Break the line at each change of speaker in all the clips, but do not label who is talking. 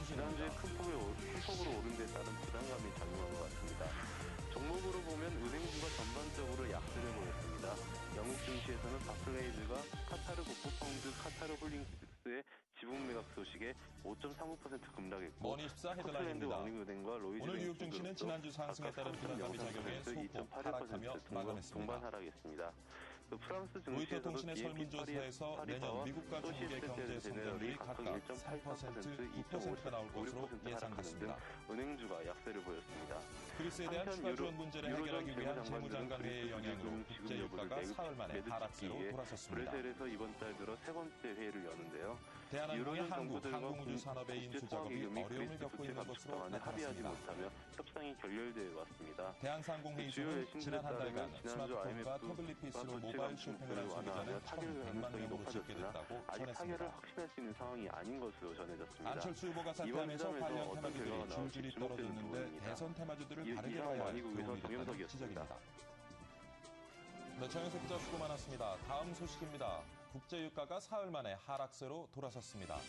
지난주에 큰 폭으로 오른 데 따른 부담감이 작용한 것 같습니다. 종목으로 보면 은행주가 전반적으로 약세를 보였습니다. 영국 증시에서는 바클레이즈가 카타르 국부펀드 카타르 홀딩스의 지분 매각 소식에 5.35% 급락했고
스코틀랜드
왕립은행과 로이즈
오늘 뉴욕 증시는 지난주 상승에 따른 부담감이 작용해 소폭 하락하며 마감했습니다.
동반 하락했습니다. 프랑스
로이터
증시에서도
통신의 설문조사에서 내년 미국과 중국의 경제 성장률이 각각 3%, 9%가 나올 것으로 예상됐습니다.
은행주가 약세를 보였습니다.
그리스에 대한 추가 지원 문제를 해결하기 위한 재무장관 회의의 영향으로 국제유가가 사흘 만에 하락세로 돌아섰습니다.
브레셀에서 이번 달 들어 세 번째 회의를 여는데요.
대한항공의 항공우주산업의 인수 작업이 어려움을 겪고 있는 것으로 나타났습니다.
못하며 협상이 결렬되어 왔습니다.
대한상공회의소는 지난 한 달간 스마트폰과 태블릿 PC로 모바일 쇼핑을 한 소비자는 1,100만 명으로 집계됐다고
아직 타결을
전했습니다.
확신할 수 있는 상황이 아닌 것으로 전해졌습니다.
안철수 후보가 사퇴하면서 관련 테마주들이 줄줄이 떨어졌는데 대선 테마주들을 다르게 봐야 할 도움이 됐다는 지적입니다. 네, 정영석 기자 수고 많았습니다. 다음 소식입니다. 국제유가가 사흘 만에 하락세로 돌아섰습니다.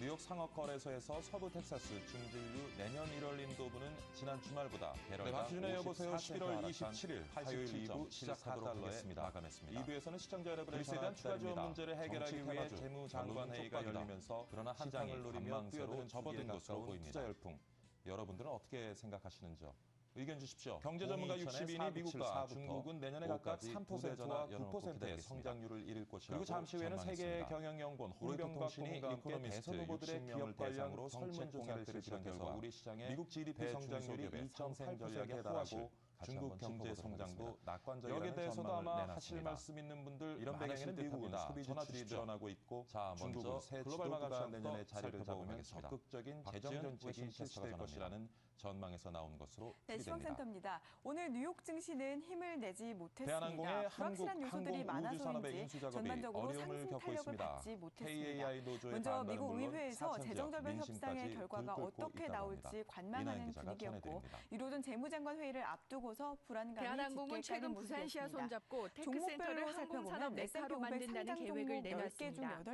뉴욕 상업거래소에서 서부 텍사스 중진류 내년 1월 인도분은 지난 주말보다 배럴당 박준혜 여보세요 11월 27일 화요일 2부 시작하도록 하겠습니다. 마감했습니다. 2부에서는 시청자 여러분의 그리스에 대한 추가 지원 문제를 해결하기 위해 재무장관 회의가 열리면서 그러나 시장을 노리며 뛰어드는 접어든 것으로 보입니다. 투자 열풍, 여러분들은 어떻게 생각하시는지요? 의견 주십시오. 경제전문가 60인이 미국과 중국은 내년에 각각 3%와 9%의 성장률을 이룰 것이라고 그리고 잠시 후에는 세계경영연구원 홍병각통신이 대선 후보들의 기업 관련 설문조사를 실시한 결과 우리 시장의 미국 GDP 성장률이 2.8%에 달하고 중국 경제 성장도 낙관적이라는 여기에 대해서도 아마 하실 말씀 있는 분들 이런 배경에는 미국은 소비 지출이 늘어나고 있고 중국은 새 글로벌 마감 내년에 자리를 잡으면 적극적인 재정 정책이 실시될 것이라는 전망에서 나온 것으로
네, 시황센터입니다. 오늘 뉴욕 증시는 힘을 내지 못했습니다.
대한항공의
불확실한 요소들이 많아서인지 전반적으로 상승 탄력을 받지 못했습니다. 먼저 미국 의회에서 재정절벽 협상의 결과가 어떻게 나올지 관망하는 분위기였고 이로든 재무장관 회의를 앞두고서 불안감이
대한항공은 최근 부산시와 손잡고 테크센터를 항공산업 네카로 만든다는 계획을 내놨습니다.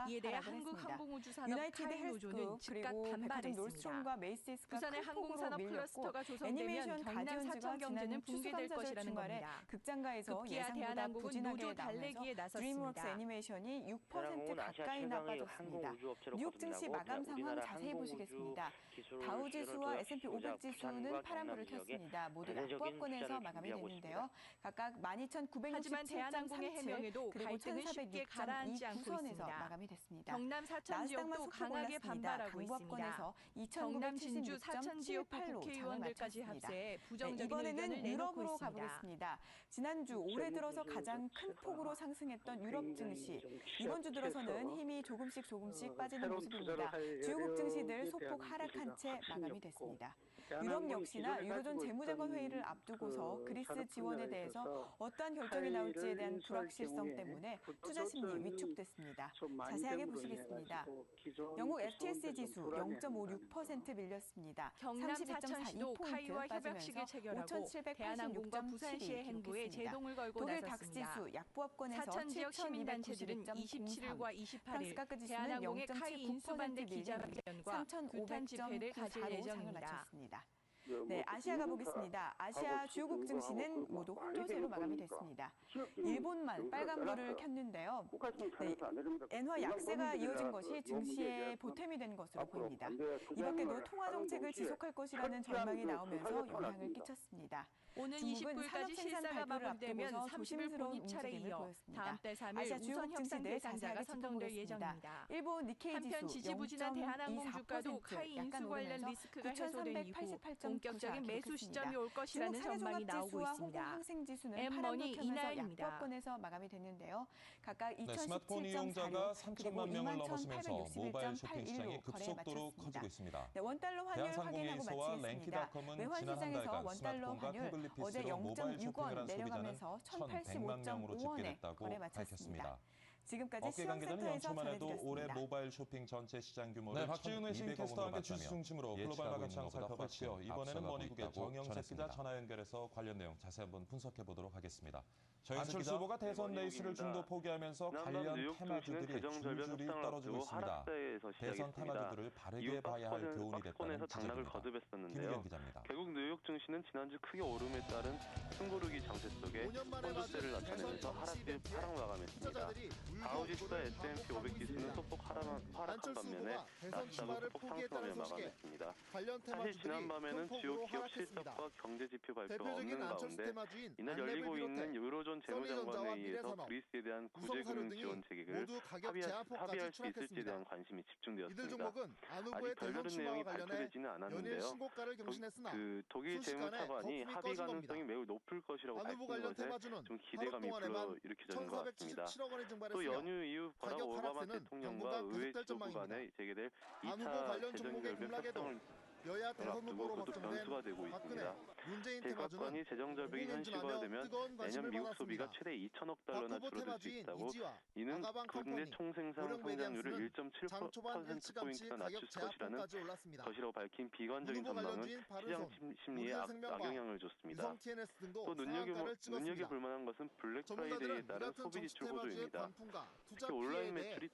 이에 대해 한국항공우주산업 카이 노조는 즉각 반발했습니다. 부산의 항공산업 클러스터가 조성되면 경남 사천경제는 붕괴될 것이라는 겁니다.
극장가에서 예상보다 부진하게 나오면서 드림웍스 애니메이션이 6% 가까이나 빠졌습니다. 뉴욕 증시 마감 상황 자세히 보시겠습니다. 다우지수와 S&P 500 지수는 파란불을 켰습니다. 모두 약보합권에서 마감이 됐는데요. 각각 12,967.37
해명에도
그리고
갈등은 쉽게 가라앉지 않고 있습니다.
마감이 됐습니다.
경남 사천 지역도 강하게 반발하고 있습니다. 경남 진주 사천 지역도 국회의원들까지 합세해 부정적인 의견을 내놓고 있습니다.
가보겠습니다. 지난주 올해 들어서 가장 큰 폭으로 상승했던 유럽 증시. 이번 주 들어서는 힘이 조금씩 빠지는 모습입니다. 주요국 증시들 소폭 하락한 채 마감이 됐습니다. 유럽 역시나 유로존 재무장관 회의를 앞두고서 그리스 지원에 대해서 어떠한 결정이 나올지에 대한 불확실성 때문에 투자 심리 위축됐습니다. 자세하게 보시겠습니다. 영국 FTSE 지수 0.56% 밀렸습니다.
경남 사천시도 카이와 협약식을 체결하고 대한항공과 부산시의 행보에 제동을 걸고 나섰습니다. 사천 지역 시민단체들은 27일과 28일 대한항공의 카이 인수반대 기자회견과 규탄 집회를 가질 예정입니다.
네, 아시아 가보겠습니다. 아시아 주요국 증시는 모두 홍조세로 마감이 됐습니다. 일본만 빨간불을 켰는데요. 네, 엔화 약세가 이어진 것이 증시에 보탬이 된 것으로 보입니다. 이 밖에도 통화 정책을 지속할 것이라는 전망이 나오면서 영향을 끼쳤습니다.
오는 29일까지 실사가 마무리되면 30일 본입 차례에 이어 다음 달 3일 우선 협상 대상자가 선정될 예정입니다.
일본 니케이
한편 지지부진한 대한항공 주가도 카이 인수 관련 리스크가 해소된 이후 본격적인 매수 시점이 올 것이라는 전망이 나오고 있습니다. 엠머니 이나입니다.
약보합권에서 마감이 됐는데요. 각각 2,017.46
스마트폰 이용자가 3천만 명을 넘어서면서 모바일 쇼핑 시장이
21,861로
급속도로 커지고 있습니다.
네, 원달러 환율 확인하고 마치겠습니다. 외환 시장에서 원달러 환율 어제 0.6원 내려가면서 1,085.5원에 거래 마쳤습니다. 지금까지
업계 관계자는
시황센터에서
연초만 해도 올해
전해드렸습니다.
모바일 쇼핑 전체 시장 규모를
박지훈 외신
1,200억
캐스터와
원으로
함께 주식
봤다며
중심으로 글로벌
예측하고
마감
있는
시장
것보다
살펴봤고요.
훨씬
이번에는
앞서가고
머니국의
있다고
정영석 기자
전했습니다.
전화 연결해서 관련 내용 자세히 한번 분석해 보도록 하겠습니다.
안철수 후보가 대선
네,
레이스를
머니국입니다.
중도 포기하면서
지난밤
관련
뉴욕 증시는
테마주들이
재정절벽
줄줄이
협상을
떨어지고
앞두고
있습니다.
하락세에서
대선
시작했습니다.
테마주들을 바르게
이후
봐야 할 교훈이
박스권에서
됐다는
당락을
지적입니다.
거듭했었는데요.
김우겸 기자입니다.
결국 뉴욕 증시는 지난주 크게 오름에 따른 승부르기 장세 속에 선두세를 나타내면서 하락 마감했습니다. 다우지수와 S&P 500 지수는 소폭 하락한 반면에 나스닥은 소폭 상승하며 마감했습니다. 사실 지난밤에는 주요 기업 실적과 경제 지표 발표가 없는 가운데 이날 열리고 있는 유로존 재무장관회의에서 그리스에 대한 구제금융 지원 체계를 합의할 수 있을지에 대한 관심이 집중되었습니다. 아직 별다른 내용이 발표되지는 않았는데요. 독일 재무차관이 합의 가능성이 매우 높을 것이라고 밝힌 것에 좀 기대감이 불러일으켜지는 것 같습니다. 또 연휴 이후 버락 오바마 대통령과 의회 지도부 간에 재개될 2차 재정결벽 협상을 앞두고 그것도 변수가 되고 있습니다. 대각관이 재정절벽이 현실화되면 내년 미국 소비가 최대 2천억 달러나 줄어들 수 있다고, 이는 국내 총생산 성장률을 1.7%포인트나 낮출 것이라고 밝힌 비관적인 전망은 시장 심리에 악영향을 줬습니다. 또 눈여겨볼 만한 것은 블랙 프라이데이에 따른 소비 지출 호조입니다. 특히 온라인 매출이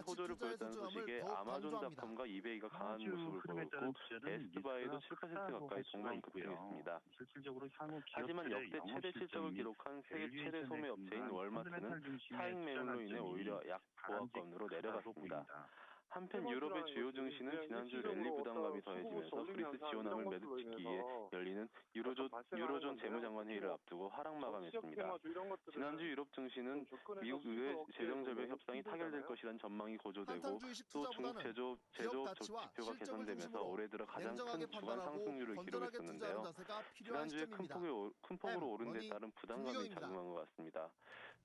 호조를 보였다는 소식에 아마존닷컴과 이베이가 강한 모습을 보였고 베스트바이도 7% 가까이 동반 급등했습니다. 하지만 역대 최대 실적을 기록한 세계 최대 소매 업체인 월마트는 차익 매물로 인해 오히려 약보합권으로 내려갔습니다. 한편 유럽의 주요 증시는 지난주 랠리 부담감이 더해지면서 그리스 지원함을 매듭짓기에 열리는 유로존 재무장관 회의를 앞두고 하락 마감했습니다. 지난주 유럽 증시는 미국 의회 재정절벽 협상이 타결될 것이라는 전망이 고조되고 또 중국 제조업 지표가 개선되면서 올해 들어 가장 큰 주간 상승률을 기록했었는데요. 지난주에 큰 폭으로 오른 데 따른 부담감이 작용한 것 같습니다.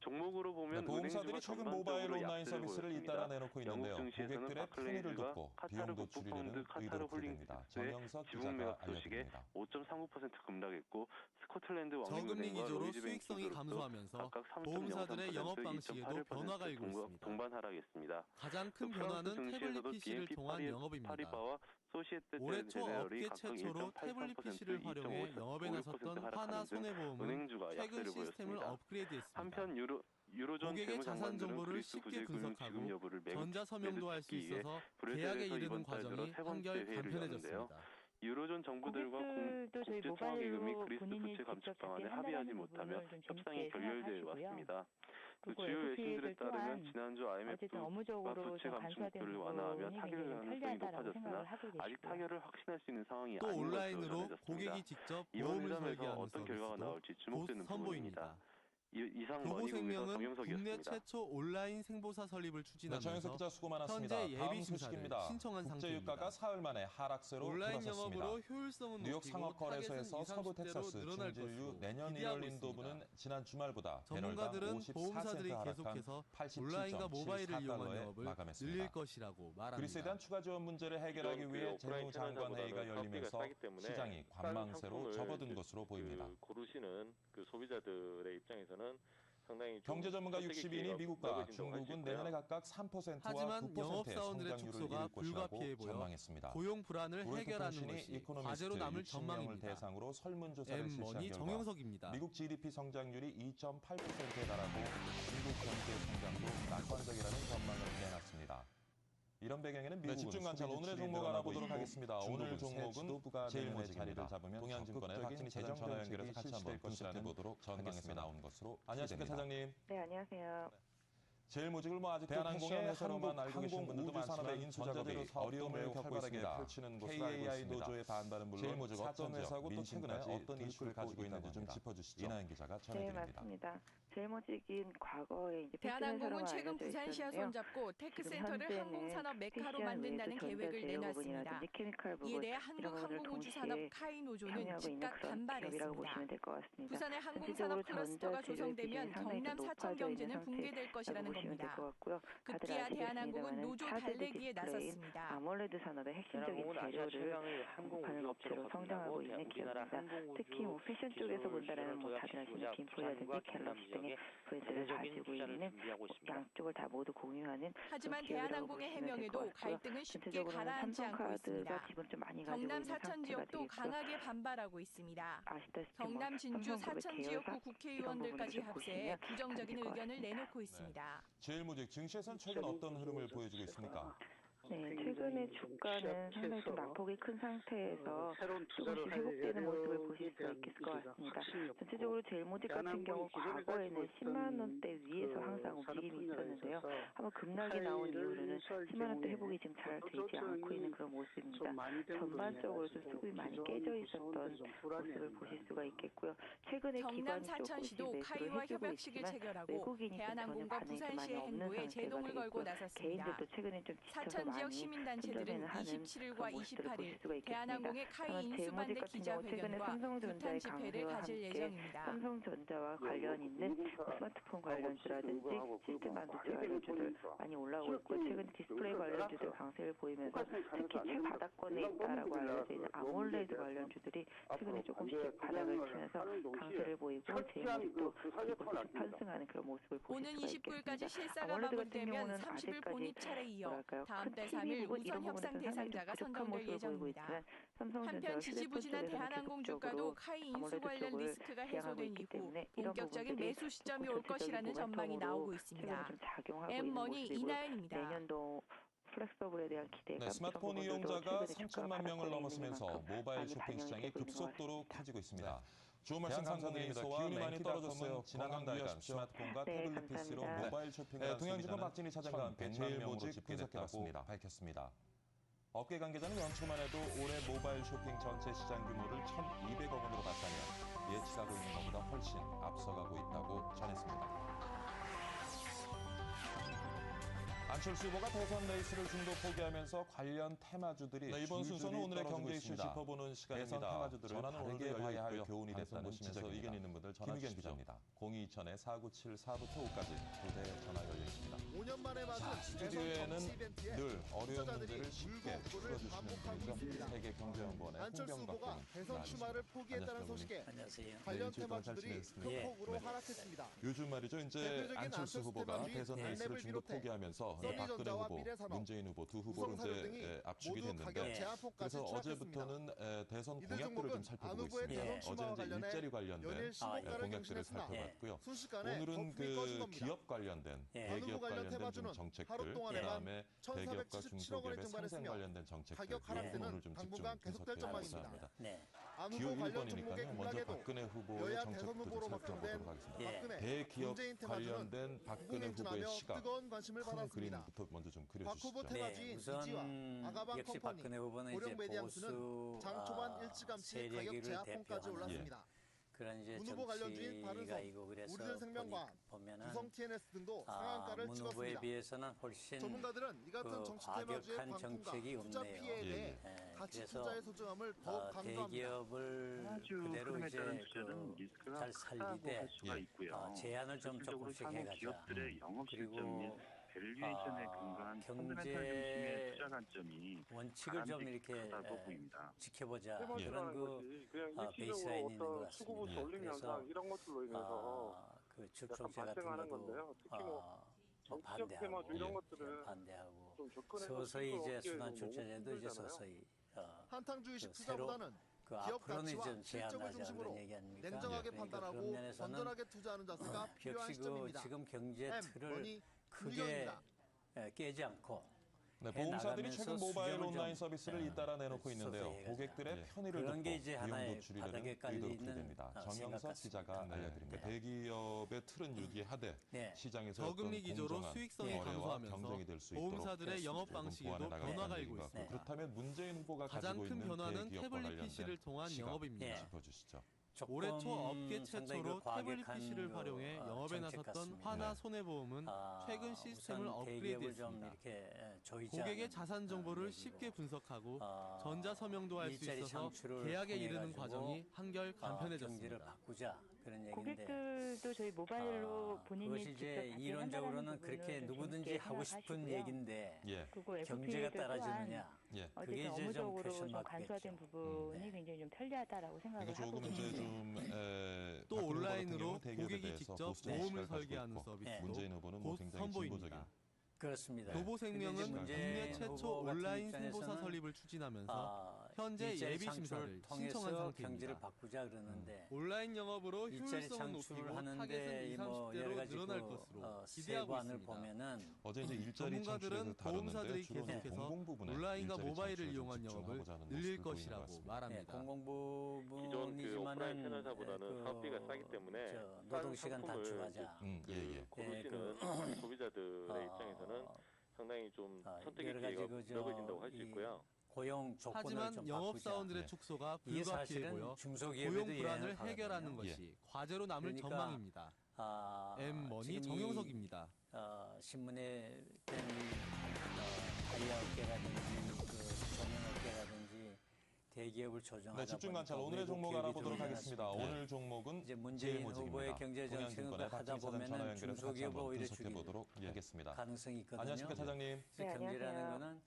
종목으로 보면
보험사들이 최근 모바일 온라인 서비스를 잇따라 내놓고 있는데요.
증시에서는
고객들의 편의를 돕고 비용
카타르
도출이되는
국부펀드 카타르
의도로
홀딩
됩니다.
지수의
정영석
지분
기자가
매각 소식에
알려드립니다.
5.39% 급락했고 스코틀랜드
저금리
왕립은행과
기조로
로이즈
수익성이
뱅킹그룹도
감소하면서
각각 3.03%,
보험사들의 영업 방식에도
2.81%
변화가 일고 있습니다.
동반 하락했습니다.
가장 큰
프랑스
변화는
증시에서도
태블릿 PC를
BNP
통한 영업입니다.
파리바와 소시에테
올해 초
제네럴이
업계
각각
최초로 태블릿
1.83%,
PC를 활용해
2.56%
영업에 나섰던 하나
하락하는 등
손해보험은
은행주가
최근
약세를
시스템을
보였습니다.
업그레이드했습니다.
한편 유로존
고객의 자산
재무장관들은
정보를
그리스
쉽게
구제 금융 지급
분석하고
여부를
전자서명도 할 수
매듭짓기 위해
있어서
브뤼셀에서
계약에 이르는
이번 달 들어
과정이
세 번째
한결
회의를
간편해졌습니다.
열었는데요. 유로존 정부들과 국제통화기금이 그리스 부채 감축 방안에 합의하지 못하며 협상이 결렬돼 왔습니다. 또 주요 외신들에 따르면 지난주 IMF가 부채 감축 목표를 완화하며 타결 가능성이 높아졌으나 아직 타결을 확신할 수 있는 상황이
또
아닌 것으로
온라인으로
전해졌습니다.
고객이 직접
이번
보험을
회담에서
설계하는
어떤 결과가
서비스도
나올지
곧
주목되는 부분입니다.
선보입니다.
이상 머니국에서
교보생명은 국내
정영석이었습니다.
최초 온라인 생보사 설립을
정영석
추진하면서
기자 수고 많았습니다.
현재
다음
예비 심사를
소식입니다.
신청한
국제유가가
상태입니다.
사흘 만에 하락세로
온라인
돌아섰습니다.
영업으로 효율성은
뉴욕
높이고
상업거래소에서
타겟은
서부
20, 30대로
텍사스
늘어날
중진류
것으로
내년
기대하고
1월
있습니다.
인도분은 지난 주말보다
전문가들은
54센트
보험사들이
하락한
계속해서 온라인과 모바일을 이용한
87.74달러에
영업을
마감했습니다.
늘릴 것이라고 말합니다.
그리스에 대한 추가 지원 문제를 해결하기 위해 재무장관회의가 열리면서 시장이 관망세로 접어든 것으로 보입니다.
고르시는 소비자들의 입장에서는 상당히
경제 전문가 60인이 미국과 중국은 내년에 각각 3%와
하지만
9%의
영업사원들의
성장률을
축소가
이룰 것이라고
불가피해 보여
전망했습니다.
고용 불안을 해결하는
통신이
것이
이코노미스트
과제로 남을
60명을
전망입니다.
대상으로 설문조사를 실시한
M머니
결과
정영석입니다.
미국 GDP 성장률이 2.8%에 달하고 중국 경제 성장도 낙관적이라는 전망을 내놨습니다. 이런 배경에는 미국은
집중 관찰 오늘의 종목 알아보도록 하겠습니다. 오늘 종목은
제일 자리를 잡으면 동양증권의 박진희 재정 전화 연결해서 같이 한번 분석해 보도록 전망에서 나온 것으로 안녕하십니까 사장님.
네, 안녕하세요.
제일모직을 아직 대한항공의 회사로만 알고 계신 분들도 많지만 인수 작업이 어려움을 활발하게 펼치는 곳으로 알고 있습니다. 노조의 반발은 물론 제일모직 어떤 회사고 또 최근에 어떤 이슈를 가지고 있는지 좀 짚어주시죠. 이나연 기자가 전해드립니다.
네, 맞습니다. 제일모직인 과거에 이제
대한항공은 최근 부산시와 손잡고 테크센터를 항공산업 메카로 만든다는 계획을 내놨습니다. 이에 대해 한국항공우주산업 카이노조는 즉각 반발했습니다. 부산의 항공산업 클러스터가 조성되면 경남 사천 경제는 붕괴될 것이라는
보시면 될 것
겁니다.
같고요. 다들
급기야 대한항공은
아시겠습니다만
노조
4대
달래기에
디스플레이인
나섰습니다.
아몰레드 산업의 핵심적인 재료를 공급하는 업체로 성장하고 있는 기업입니다. 특히 뭐 패션 쪽에서 본다라는 뭐 다들 아시는 빈폴이라든지 갤럭시 등의 브랜드를 가지고 있는 양쪽을 다 모두 공유하는
하지만
기업이라고
대한항공의
보시면 될
해명에도
것 같고요.
갈등은 쉽게
전체적으로는
가라앉지 않고
삼성카드가
있습니다.
지분 좀 많이 가지고
경남
있는
사천
상태가
지역도
되겠고요.
강하게 반발하고 있습니다.
아시다시피
경남 진주
삼성그룹의
사천
계열사
지역구
이런
국회의원들까지
부분을 좀
합세해
보시면
부정적인
될 것
의견을
같습니다.
내놓고 있습니다.
제일모직 증시에선 최근 어떤 흐름을 보여주고 있습니까?
네, 최근에 주가는 상당히 좀 낙폭이 큰 상태에서 조금씩 회복되는 모습을 보실 수가 있을 것 같습니다. 전체적으로 제일모직 같은 경우 과거에는 10만 원대 위에서 항상 움직임이 있었는데요. 한번 급락이 나온 이후로는 10만 원대 회복이 지금 잘 되지 않고 있는 그런 모습입니다. 전반적으로 좀 수급이 많이 깨져 있었던 모습을 보실 수가 있겠고요. 최근에
경남
기관이
사천시도
조금씩 매수를
카이와
해주고
협약식을
있지만
체결하고
외국인이 좀 전혀
대한항공과
반응이 좀 많이
부산시의
없는
행보에
상태가
제동을 걸고
되겠고요.
나섰습니다.
개인들도 최근에 좀
사천
지쳐서
지역
많이
시민단체들은
손절매는 하는
27일과
그런 모습들을 보실
28일
수가 있겠습니다.
대한항공의 카이
다만
인수반대
제일모직 같은 경우 최근에
기자회견과
삼성전자의
규탄 집회를
강세와
가질
함께
예정입니다.
삼성전자와 관련 있는 스마트폰 관련주라든지 시스템 반도체 관련주들 많이 올라오고 있고 최근 디스플레이 관련주들 강세를 보이면서 특히 최바닥권에 있다라고 알려져 있는 아몰레드 관련주들이 최근에 조금씩 바닥을 치면서 강세를 보이고 제일모직도 조금씩 편승하는 그런 모습을 보실
오는
수가
29일까지
있겠습니다.
실사가
아몰레드 같은
마무리되면
경우는
30일
아직까지
본입 차례 이어
뭐랄까요?
다음
큰
달
TV
3일
부분
우선
이런
협상
부분에서 상당히 좀
대상자가
부족한
선정될
모습을 보이고
예정입니다.
있지만 삼성전자와
한편
휴대폰
지지부진한
쪽에서는
대한항공 주가도
계속적으로
카이 인수
아몰레드
관련
쪽을
리스크가
지향하고
해소된
있기
이후
때문에 이런
본격적인
부분들이
매수 시점이
조금
올 것이라는
전체적인
전망이 나오고
최근에
있습니다.
좀 작용하고 있는
M-머니
모습이고요.
이나연입니다.
내년도 플렉서블에 대한 기대감
네,
이런
스마트폰
부분들도
이용자가
최근에 주가
3천만 명을
바닥권에 있는
넘어서면서
만큼
모바일
많이
쇼핑
반영이
시장이
되고 있는 것
급속도로
같습니다.
커지고 있습니다.
좋은 말씀 감사드립니다. 기운이 많이 떨어졌어요.
지난 한 달간 스마트폰과
네,
태블릿 PC로
감사합니다.
모바일 쇼핑을 한
동양증권
소비자는
박진희 차장과 함께
1,100만
제일모직
명으로 집계됐다고
분석해봤습니다.
밝혔습니다. 업계 관계자는 연초만 해도 올해 모바일 쇼핑 전체 시장 규모를 1,200억 원으로 봤다며 예측하고 있는 것보다 훨씬 앞서가고 있다고 전했습니다. 안철수 후보가 대선 레이스를 중도 포기하면서 관련 테마주들이
이번 순서는 오늘의 경제 이슈
있습니다.
짚어보는 시간입니다.
대선 테마주들을
전화는
다르게
오늘도
봐야 할
열려 있고요.
교훈이 됐다는
보시면서
지적입니다.
의견 있는 분들 전화
김의견
주십시오.
기자입니다. 022000-497-4부터 5까지 2대 전화 열려 있습니다.
5년 만에 맞은
자, 스튜디오에는 늘 어려운 문제를 쉽게 풀어주시는 분이죠. 세계경제연구원의
안철수 후보가
홍병각
대선 출마를 포기했다는 소식에 관련 테마주들이 큰 폭으로 하락했습니다.
요즘 말이죠. 이제
대표적인
안철수 후보가
테마주들이
대선 레이스를
랩을
중도
비롯해
포기하면서
써니전자와
박근혜 후보,
미래산업,
문재인 후보 두 후보를
구성사료 등이
이제 압축이
모두 가격
됐는데
제한폭까지
그래서
추락했습니다.
어제부터는 대선
이들
공약들을 좀
종목은 안
살펴보고
후보의
있습니다.
대선
어제
출마와
이제
관련해
일자리 관련된
연일 신고가를
공약들을
경신했으나
살펴봤고요.
순식간에
오늘은
거품이 꺼진
그
겁니다.
기업 관련된
안
대기업
후보 관련
관련된
테마주는
좀 정책들,
하루 동안에만
그다음에 대기업과
1,477억 원을
중소기업의 상생
증발했으며
관련된 정책들
가격 하락세는
오늘 좀 집중
당분간 계속될
분석해
전망입니다.
보겠습니다.
안
기호
후보 관련 종목의
1번이니까요. 먼저
급락에도
박근혜 후보의
여야 대선
정책부터
후보로
좀
확정된
살펴보도록 하겠습니다.
박근혜,
대기업
문재인 테마주는
관련된 박근혜 후보의
무궁행진하며
시각,
뜨거운 관심을
큰
받았습니다.
그림부터 먼저 좀
박 후보
그려주시죠.
테마주인 이지와 아가방
역시
컴퍼니,
박근혜 후보는 이제
고령 메디앙스는
보수
장 초반 일찌감치 가격
세력을
제한폭까지
대표하는
올랐습니다.
그런 이제
문 후보 관련주인
정치가
바른선,
이고 그래서
우리들 생명과학,
보면은
구성 TNS 등도 상한가를
문 후보에
찍었습니다.
비해서는 훨씬
전문가들은 이 같은
그
정치 테마주의
과격한
광풍과
정책이
투자
없네요.
피해에 대해 가치
그래서
투자의 소중함을 더욱 강조합니다.
대기업을 그대로 이제 잘 살리되 제한을 좀 조금씩 해가자. 그리고 경제 원칙을 좀 이렇게 지켜보자. 그런 그 베이스라인이 있는 것 같습니다. 그래서 그 축소제 같은 것도 반대하고 서서히 이제 순환 출자제도 이제 서서히
한탕주의식
그 새로
투자보다는
그
기업
앞으로는
가치와
좀
실적을
제한하자
중심으로
그런 얘기 아닙니까?
냉정하게
그러니까
판단하고
그런 면에서는
건전하게 투자하는 자세가 필요한
역시 그
시점입니다.
지금 경제 틀을
머니
크게
김미경입니다.
깨지 않고
네, 보험사들이 최근 모바일
수정을
온라인
좀,
서비스를 잇따라 내놓고 있는데요.
서서히
고객들의 편의를
그런
돕고
게 이제 하나의
비용도 줄이려는
바닥에 깔려
의도로
있는
풀이됩니다.
생각
정영석
같습니다.
기자가 알려드립니다. 대기업의 틀은 유지하되 시장에서
저금리
어떤
기조로
공정한
수익성이
거래와
감소하면서
경쟁이 될 수 있도록
보험사들의 영업 방식에도
보완해 나가겠다는
변화가
얘기인
일고
것 같고,
있습니다.
그렇다면 문재인 후보가
가장
가지고
큰
있는
변화는
대기업과
태블릿
관련된
PC를 통한
시각
영업입니다.
짚어주시죠.
올해 초 업계
상당히
최초로
그
태블릿
과격한
PC를
그,
활용해 영업에
정책
나섰던
같습니다.
화나 손해보험은 최근 시스템을
우선 대기업을 좀
업그레이드했습니다.
이렇게 조이지
고객의
않는,
자산 정보를
얘기고.
쉽게 분석하고 전자서명도 할 수
일자리
있어서
창출을
계약에 이르는
통해가지고,
과정이 한결
경제를
간편해졌습니다.
바꾸자 그런 얘기인데
고객들도 저희 모바일로 본인이
그것이 이제
직접
이론적으로는 그렇게 누구든지 하고 싶은 얘기인데 경제가 따라주느냐 그게 이제 좀 퀘스천 마크겠죠.
간소화된 부분이 굉장히 좀 편리하다라고 생각을 하고
조금 이제 좀
또 온라인으로 고객이 직접 보험을 설계하는 서비스도
문재인 후보는
곧
굉장히
선보입니다.
그렇습니다.
노보생명은 국내 최초 온라인 생보사 설립을 추진하면서 현재 예비 심사를 신청한 상태입니다.
경제를 바꾸자 그러는데
온라인 영업으로
일자리
효율성을 높이고
창출하는데
타겟은 20,
뭐
30대로
여러 가지
늘어날
그
것으로 기대하고
세부안을
있습니다.
보면은
어제 이제 일자리
전문가들은
창출에서
보험사들이
다루는데 주로
계속해서
공공 부분에
온라인과
일자리
모바일을
창출에
이용한
좀
영업을
집중하고자 하는
늘릴
모습을 보이는 것
것이라고
같습니다.
말합니다.
공공
기존 그 오프라인
부분이지만은
채널사보다는 사업비가 싸기 때문에
노동시간 단축하자.
고르시는 소비자들의 입장에서는 상당히 좀 선택의 기회가 넓어진다고 할 수 있고요.
고용 조건을
하지만
좀
영업사원들의 축소가 불가피해 보여 고용 불안을 해결하는 것이 과제로 남을 전망입니다. M머니 정영석입니다.
신문에 된 하이어업계라든지 그 조명업계라든지 대기업을 조정하다
집중 관찰 오늘의 종목 알아보도록 하겠습니다. 오늘 종목은
이제 문재인 후보의 경제 정책을 하다 보면은 중소기업을 오히려
보도록 하겠습니다.
가능성이 있거든요.
안녕하십니까 차장님.
경제라는 거는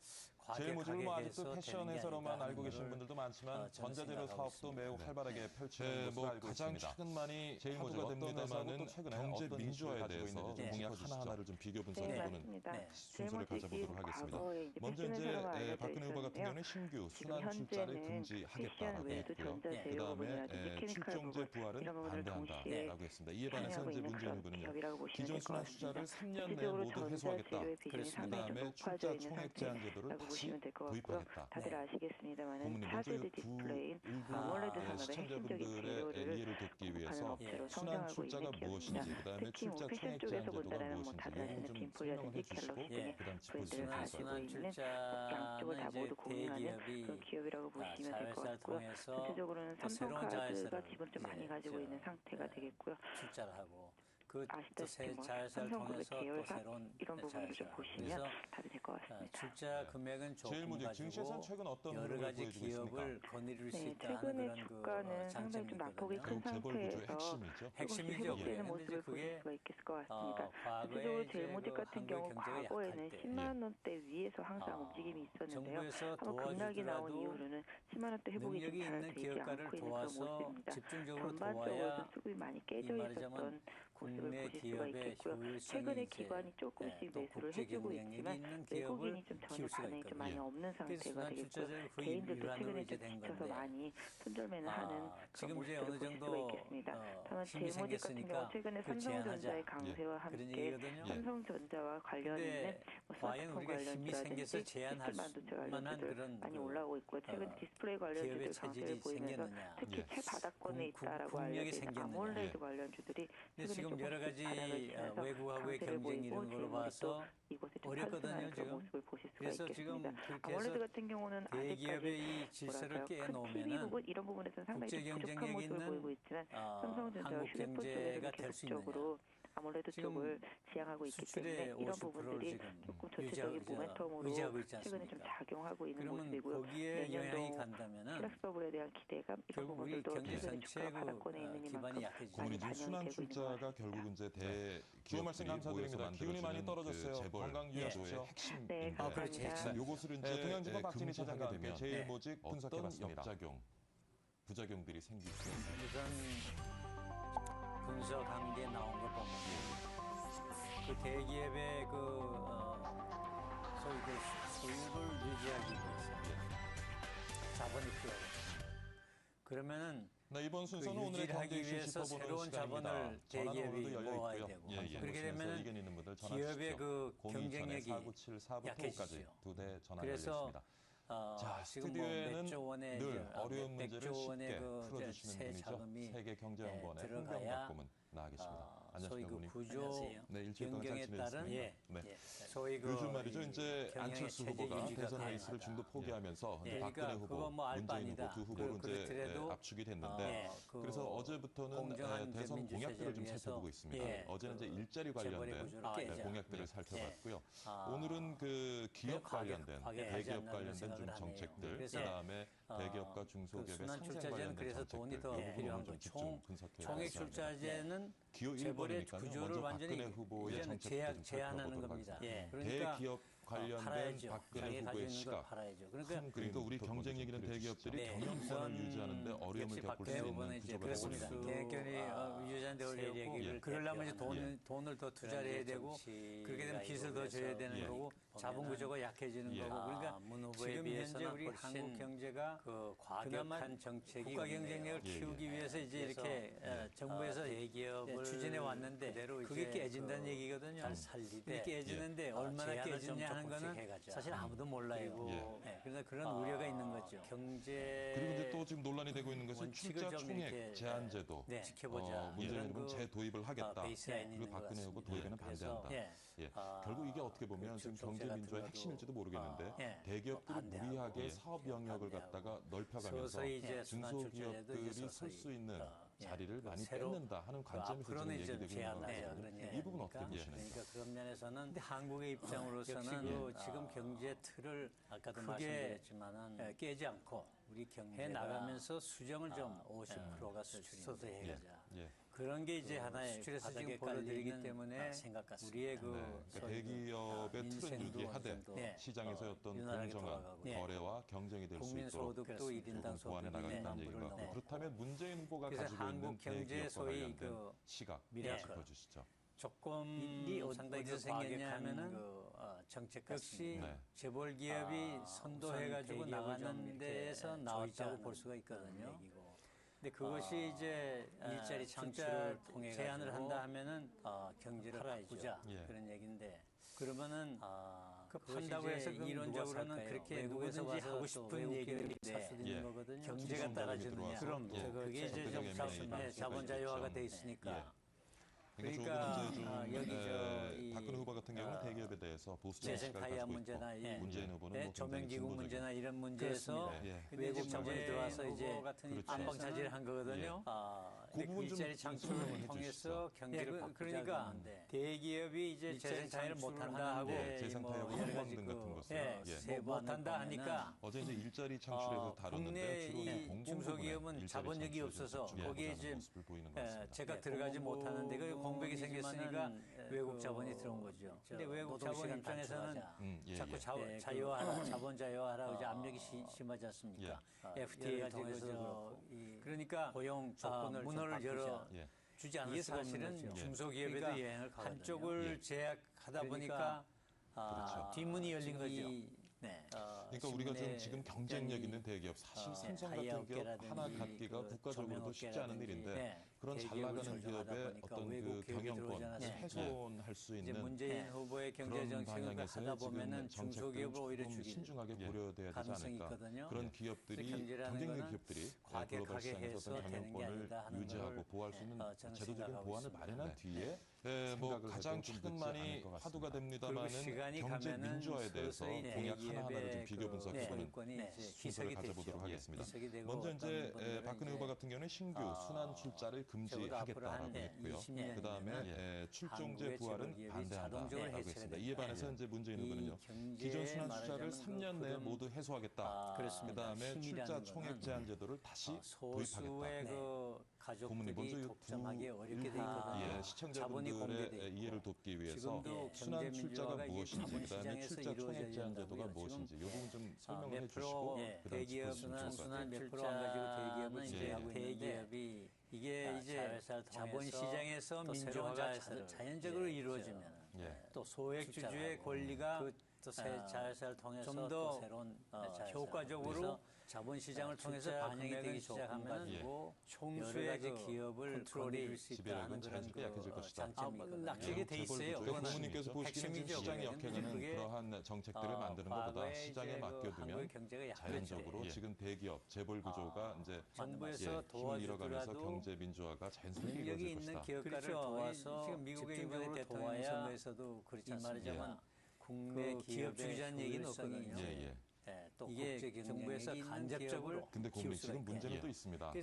제일모직을 뭐 아직도
과격하게
패션
해서
회사로만
되는
알고
게
계신
아니라
분들도 많지만 전자재료 사업도 매우 활발하게 펼치는 것으로
뭐
알고
가장
있습니다.
최근 많이
제일모직
화두가
어떤 회사고 또
됩니다만은
최근에
경제
어떤
민주화에
이슈를 가지고
대해서
있는지
공약
짚어주시죠.
하나하나를 좀 비교
네,
분석해보는
맞습니다.
순서를 가져보도록 하겠습니다.
먼저 이제 박근혜 후보 같은 경우는 신규 순환 출자를 금지하겠다라고 했고요. 그다음에 출정제 부활은 반대한다라고 했습니다. 이에 반해서 이제 문재인 후보는요. 기존 순환 출자를 3년 내에 모두 회수하겠다. 그다음에 출자 총액 제한 제도를 다시 도입하겠다.
다들 아시겠습니다만
고문님 먼저
4대
이 두
디스플레이인
일부
아몰레드 산업의
시청자분들의
핵심적인
이해를 돕기 위해서
업체로
순환
성장하고
출자가
있는 기업입니다.
무엇인지 그다음에
특히 뭐
출자
패션
총액 제한
쪽에서
제도가
본다면 뭐
무엇인지
다들
이건
아시는
좀
딘폴이라든지
설명해 주시고
갤럭시 등의
그다음
브랜드를
짚어주시면
가지고
좋겠습니다.
있는 양쪽을 다 모두 공유하는 그런 기업이라고 보시면 될 것 같고요. 전체적으로는 삼성카드가 기본적으로 많이 가지고 있는 상태가 되겠고요.
출자를 하고
아시다시피 뭐 삼성그룹의 계열사 이런 부분을 좀 보시면 다들 될 것 같습니다.
출자 금액은 조금
제일모직 증시에서는 최근 어떤
여러
흐름을
가지
보여주고
기업을
있습니까?
거느릴 수
네,
있다는
최근의
그런
주가는 상당히 좀 낙폭이 큰 상태에서 조금씩 회복되는 모습을 보실 수가 있을 것 같습니다. 전체적으로 제일모직 같은 경우 과거에는 10만 원대 위에서 항상 움직임이 있었는데요. 한번 급락이 나온 이후로는 10만 원대 회복이 좀 잘 되지 않고 있는 그런 모습입니다. 전반적으로 수급이 많이 깨져 있었던 모습을 보실 수가 있겠고요. 최근에 기관이 조금씩 매수를 해주고 있지만 외국인이 좀 전혀 반응이 좀 많이 없는 상태가 되겠고요. 개인들도 최근에 좀 지쳐서 많이 손절매는 하는 그런 모습을 보실 수가 있겠습니다. 다만 제일모직 같은 경우 최근에 삼성전자의 강세와 함께 삼성전자와 관련 있는 스마트폰 관련주라든지 디지털 반도체 관련주들 많이 올라오고 있고요. 최근 디스플레이 관련주들 강세를 보이면서 특히 최바닥권에 있다라고 알려진 아몰레드 관련주들이 최근에
지금 여러 가지 외국하고의 경쟁 이런 걸로 봐서 어렵거든요 지금.
모습을 보실 수가
그래서
있겠습니다.
지금 그렇게
아몰레드
해서
같은 경우는
대기업의 이 질서를 깨놓으면은
이런 부분에서는 상당히
국제
부족한
경쟁력
모습을 보이고
있는
있지만 삼성전자와
한국
휴대폰
경제가
쪽에서는
될 수 있느냐.
계속적으로 아몰레드 쪽을 지향하고 있기 때문에 이런 부분들이 조금 전체적인 모멘텀으로 최근에 좀 작용하고 있는 모습이고요.
거기에 영향이
내년도
간다면은
플렉스 버블에 대한 기대감 이런
결국 우리
부분들도
경제
최근에 주가 바닥권에 있는
기반이
이만큼
약해지죠.
많이
고문이
반영이
순환
되고 있는 것
출자가
같습니다.
결국 이제
좋은 말씀 감사드립니다. 기운이 많이 떨어졌어요.
재벌
건강 유의하십시오.
핵심.
네,
그렇지.
감사합니다.
요것을 이제
동양지법 박진희
금지하게
차장과 함께
되면
제일모직
어떤
분석해봤습니다.
역작용, 부작용들이 생길 수 있는
우선 분석한 게 나온 걸 보면 그 대기업의 소위 소유를 유지하기 위해서 자본이 필요하거든요. 그러면은
이번 순서는 오늘의
유지하기
경제 이슈
위해서
짚어보는
새로운
시간입니다.
자본을
전화는
대기업이
오늘도 열려
모아야
있고요.
되고 그렇게 되면
의견 있는 분들 전화
기업의
주십시오.
그 경쟁력이
497-4부터 5까지
약해지죠.
2대 전화
그래서
열려 있습니다. 자,
지금
스튜디오에는
몇조 원의
늘 어려운 문제를
백조 원의
쉽게
그
풀어주시는
새
분이죠.
자금이
세계경제연구원의
들어가야
홍병박 고문 나와 계십니다.
소위
안녕하십니까,
그
고문님.
구조
네, 일주일 동안 잘
변경에 따른
지내셨습니까?
네.
소위
요즘 말이죠. 이제 안철수 후보가 대선 레이스를 중도 포기하면서 박근혜 후보, 문재인 후보 두 후보로 이제 압축이 됐는데 그래서 어제부터는 대선 공약들을 좀 살펴보고 있습니다. 어제는 이제 일자리 관련된 공약들을 살펴봤고요. 오늘은 그 기업 관련된 대기업 관련된 좀 정책들, 그다음에 대기업과 중소기업의 상생 관련된 정책들, 이 부분을 좀 집중 분석해
총액 출자제는
기호 1번이니까요. 먼저 박근혜 후보의 정책부터 좀 살펴보도록 하겠습니다. 대기업 관련된 박근혜 후보의 시각. 그러니까 우리 경쟁 얘기는 대기업들이 경영권을 유지하는데 어려움을 겪을 수 있는 구조가
그렇습니다. 경영권이 유지하는데 어렵고 그러려면 이제 돈을 더 투자를 해야 되고 그렇게 되면 빚을 더 져야 되는 거고 자본 구조가 약해지는 거고 그러니까 지금 현재 우리 한국 경제가 그 과격한 정책이 국가 경쟁력을 키우기 위해서 이제 이렇게 정부에서 대기업을 추진해 왔는데 그게 깨진다는 얘기거든요. 이게 깨지는데 얼마나 깨지냐 하는 거는 사실 아무도 몰라요. 그래서 그런 우려가 있는 거죠. 경제
그리고 이제 또 지금 논란이 되고 있는 것은 출자 총액 제한제도.
지켜보자.
문재인 후보는 재도입을 하겠다. 그리고 박근혜 후보 도입에는 반대한다. 결국 이게 어떻게 보면 지금 경제민주화의 핵심일지도 모르겠는데 대기업들이 무리하게 사업 영역을 갖다가 넓혀가면서 중소기업들이 설 수 있는 자리를 많이 뺏는다 하는 관점에서 지금 얘기되고 있는 것 같아요. 이 부분 어떻게 보시나요?
그러니까 그런 면에서는 한국의 입장으로서는 지금 경제 틀을 아까도 말씀드렸지만은 깨지 않고 우리 경제 나가면서 수정을 좀 50%가 수출해서 해가자. 그런 게 이제 하나의 수출에서 지금 벌어들이기 때문에 우리의
그러니까 대기업의 틀은 유지하되 시장에서의 어떤 공정한 거래와 경쟁이 될 수 있도록 조금 보완해 나가겠다는 얘기인 것 같고 그렇다면 문재인 후보가 가지고 있는 대기업과 관련된 시각 짚어주시죠.
조금 상당히 생겼냐면은 정책 역시 재벌 기업이 선도해가지고 나가는 데에서 나왔다고 볼 수가 있거든요. 근데 그것이 이제 일자리 창출을 통해 제한을 한다 하면은 경제를 바꾸자 그런 얘기인데 그러면은 그 판다고 해서 이론적으로는 그렇게 누구든지 하고 싶은 얘기를 할 수 있는 거거든요. 경제가 따라주느냐. 그럼 그게 이제 좀 자본 자유화가 돼 있으니까.
그러니까 여기
박근혜
후보 같은 경우는 대기업에 대해서 보수적인 시각을 가지고
문제나
있고 문재인 후보는 뭐
조명기구 문제나 이런 문제에서 외국 자본이 들어와서 이제 안방 차지를 한 거거든요.
그 부분 좀
일자리 창출을 통해서 경제를 바꾸자. 대기업이 이제 재생 타협을 못한다 하고
재생 타협 한번 등 같은 것을
못한다 하니까
어제 이제 일자리 창출에서 다뤘는데 주로
국내 중소기업은 자본력이 없어서 거기에 이제 제가 들어가지 못하는데 그 공백이 생겼으니까 외국 자본이 들어온 거죠. 근데 외국 자본 입장에서는 자꾸 자유화하라, 자본 자유화하라 이제 압력이 심하지 않습니까? FTA를 통해서 그러니까 고용 조건을 문호를 열어 주지 않을 수가 없는 거죠. 중소기업에도 여행을 가거든요. 한쪽을 제약하다 보니까 뒷문이 열린 거죠.
그러니까 우리가 지금 경쟁력 있는 대기업, 사실 삼성 같은 기업 하나 갖기가 국가적으로도 쉽지 않은 일인데 그런 잘 나가는 기업의 어떤 그 경영권을 훼손할 수 있는
문재인 후보의 경제 정책을 하다 보면은 중소기업을 오히려
조금 신중하게 고려돼야 되지 않을까. 그런 기업들이 경쟁력 기업들이 글로벌 시장에서 어떤 경영권을 유지하고 보호할 수 있는 제도적인 보완을 마련한 뒤에 뭐 가장 최근 많이 화두가 됩니다만은 경제 민주화에 대해서 공약 하나하나를 좀 비교 분석해보는 순서를 가져보도록 하겠습니다. 먼저 이제 박근혜 후보 같은 경우는 신규 순환 출자를 금지하겠다라고 했고요. 그 다음에 출종제 부활은 반대한다라고 했습니다. 이에 반해서 이제 문재인 후보는요. 기존 순환 출자를 3년 내에 모두 해소하겠다. 그 다음에 출자 총액 제한 제도를 다시 도입하겠다. 고문이 먼저 이 두 시청자분들의 이해를 돕기 위해서 순환 출자가 무엇인지, 그 다음에 출자 총액 제한 제도가 무엇인지 이 부분 좀 설명을 해주시고
대기업은 순환 몇 프로 안 가지고 대기업을 지배하고 있는데 대기업이 이게 이제 자본시장에서 민주화가 자연적으로 이루어지면 또 소액주주의 권리가 또 새 자회사를 통해서 좀 더 새로운 효과적으로 자본시장을 통해서 반영이 되기 시작하면 총수의 그 기업을 컨트롤이
지배력은 자연스럽게 약해질 것이다.
약하게 돼 있어요.
부모님께서 보시기에는 시장이 약해지는 그러한 정책들을 만드는 것보다 시장에 맡겨두면 자연적으로 지금 대기업 재벌 구조가 이제
정부에서
힘을 잃어가면서 경제 민주화가 자연스럽게 이루어질 것이다.
기업가를 도와서 지금 미국의 이번에 대통령 선거에서도 그렇지 않습니까? 국내 기업 주기자는 얘기는 없거든요. 또 이게 정부에서 간접적으로.
근데 고객님 문제는 또 있습니다.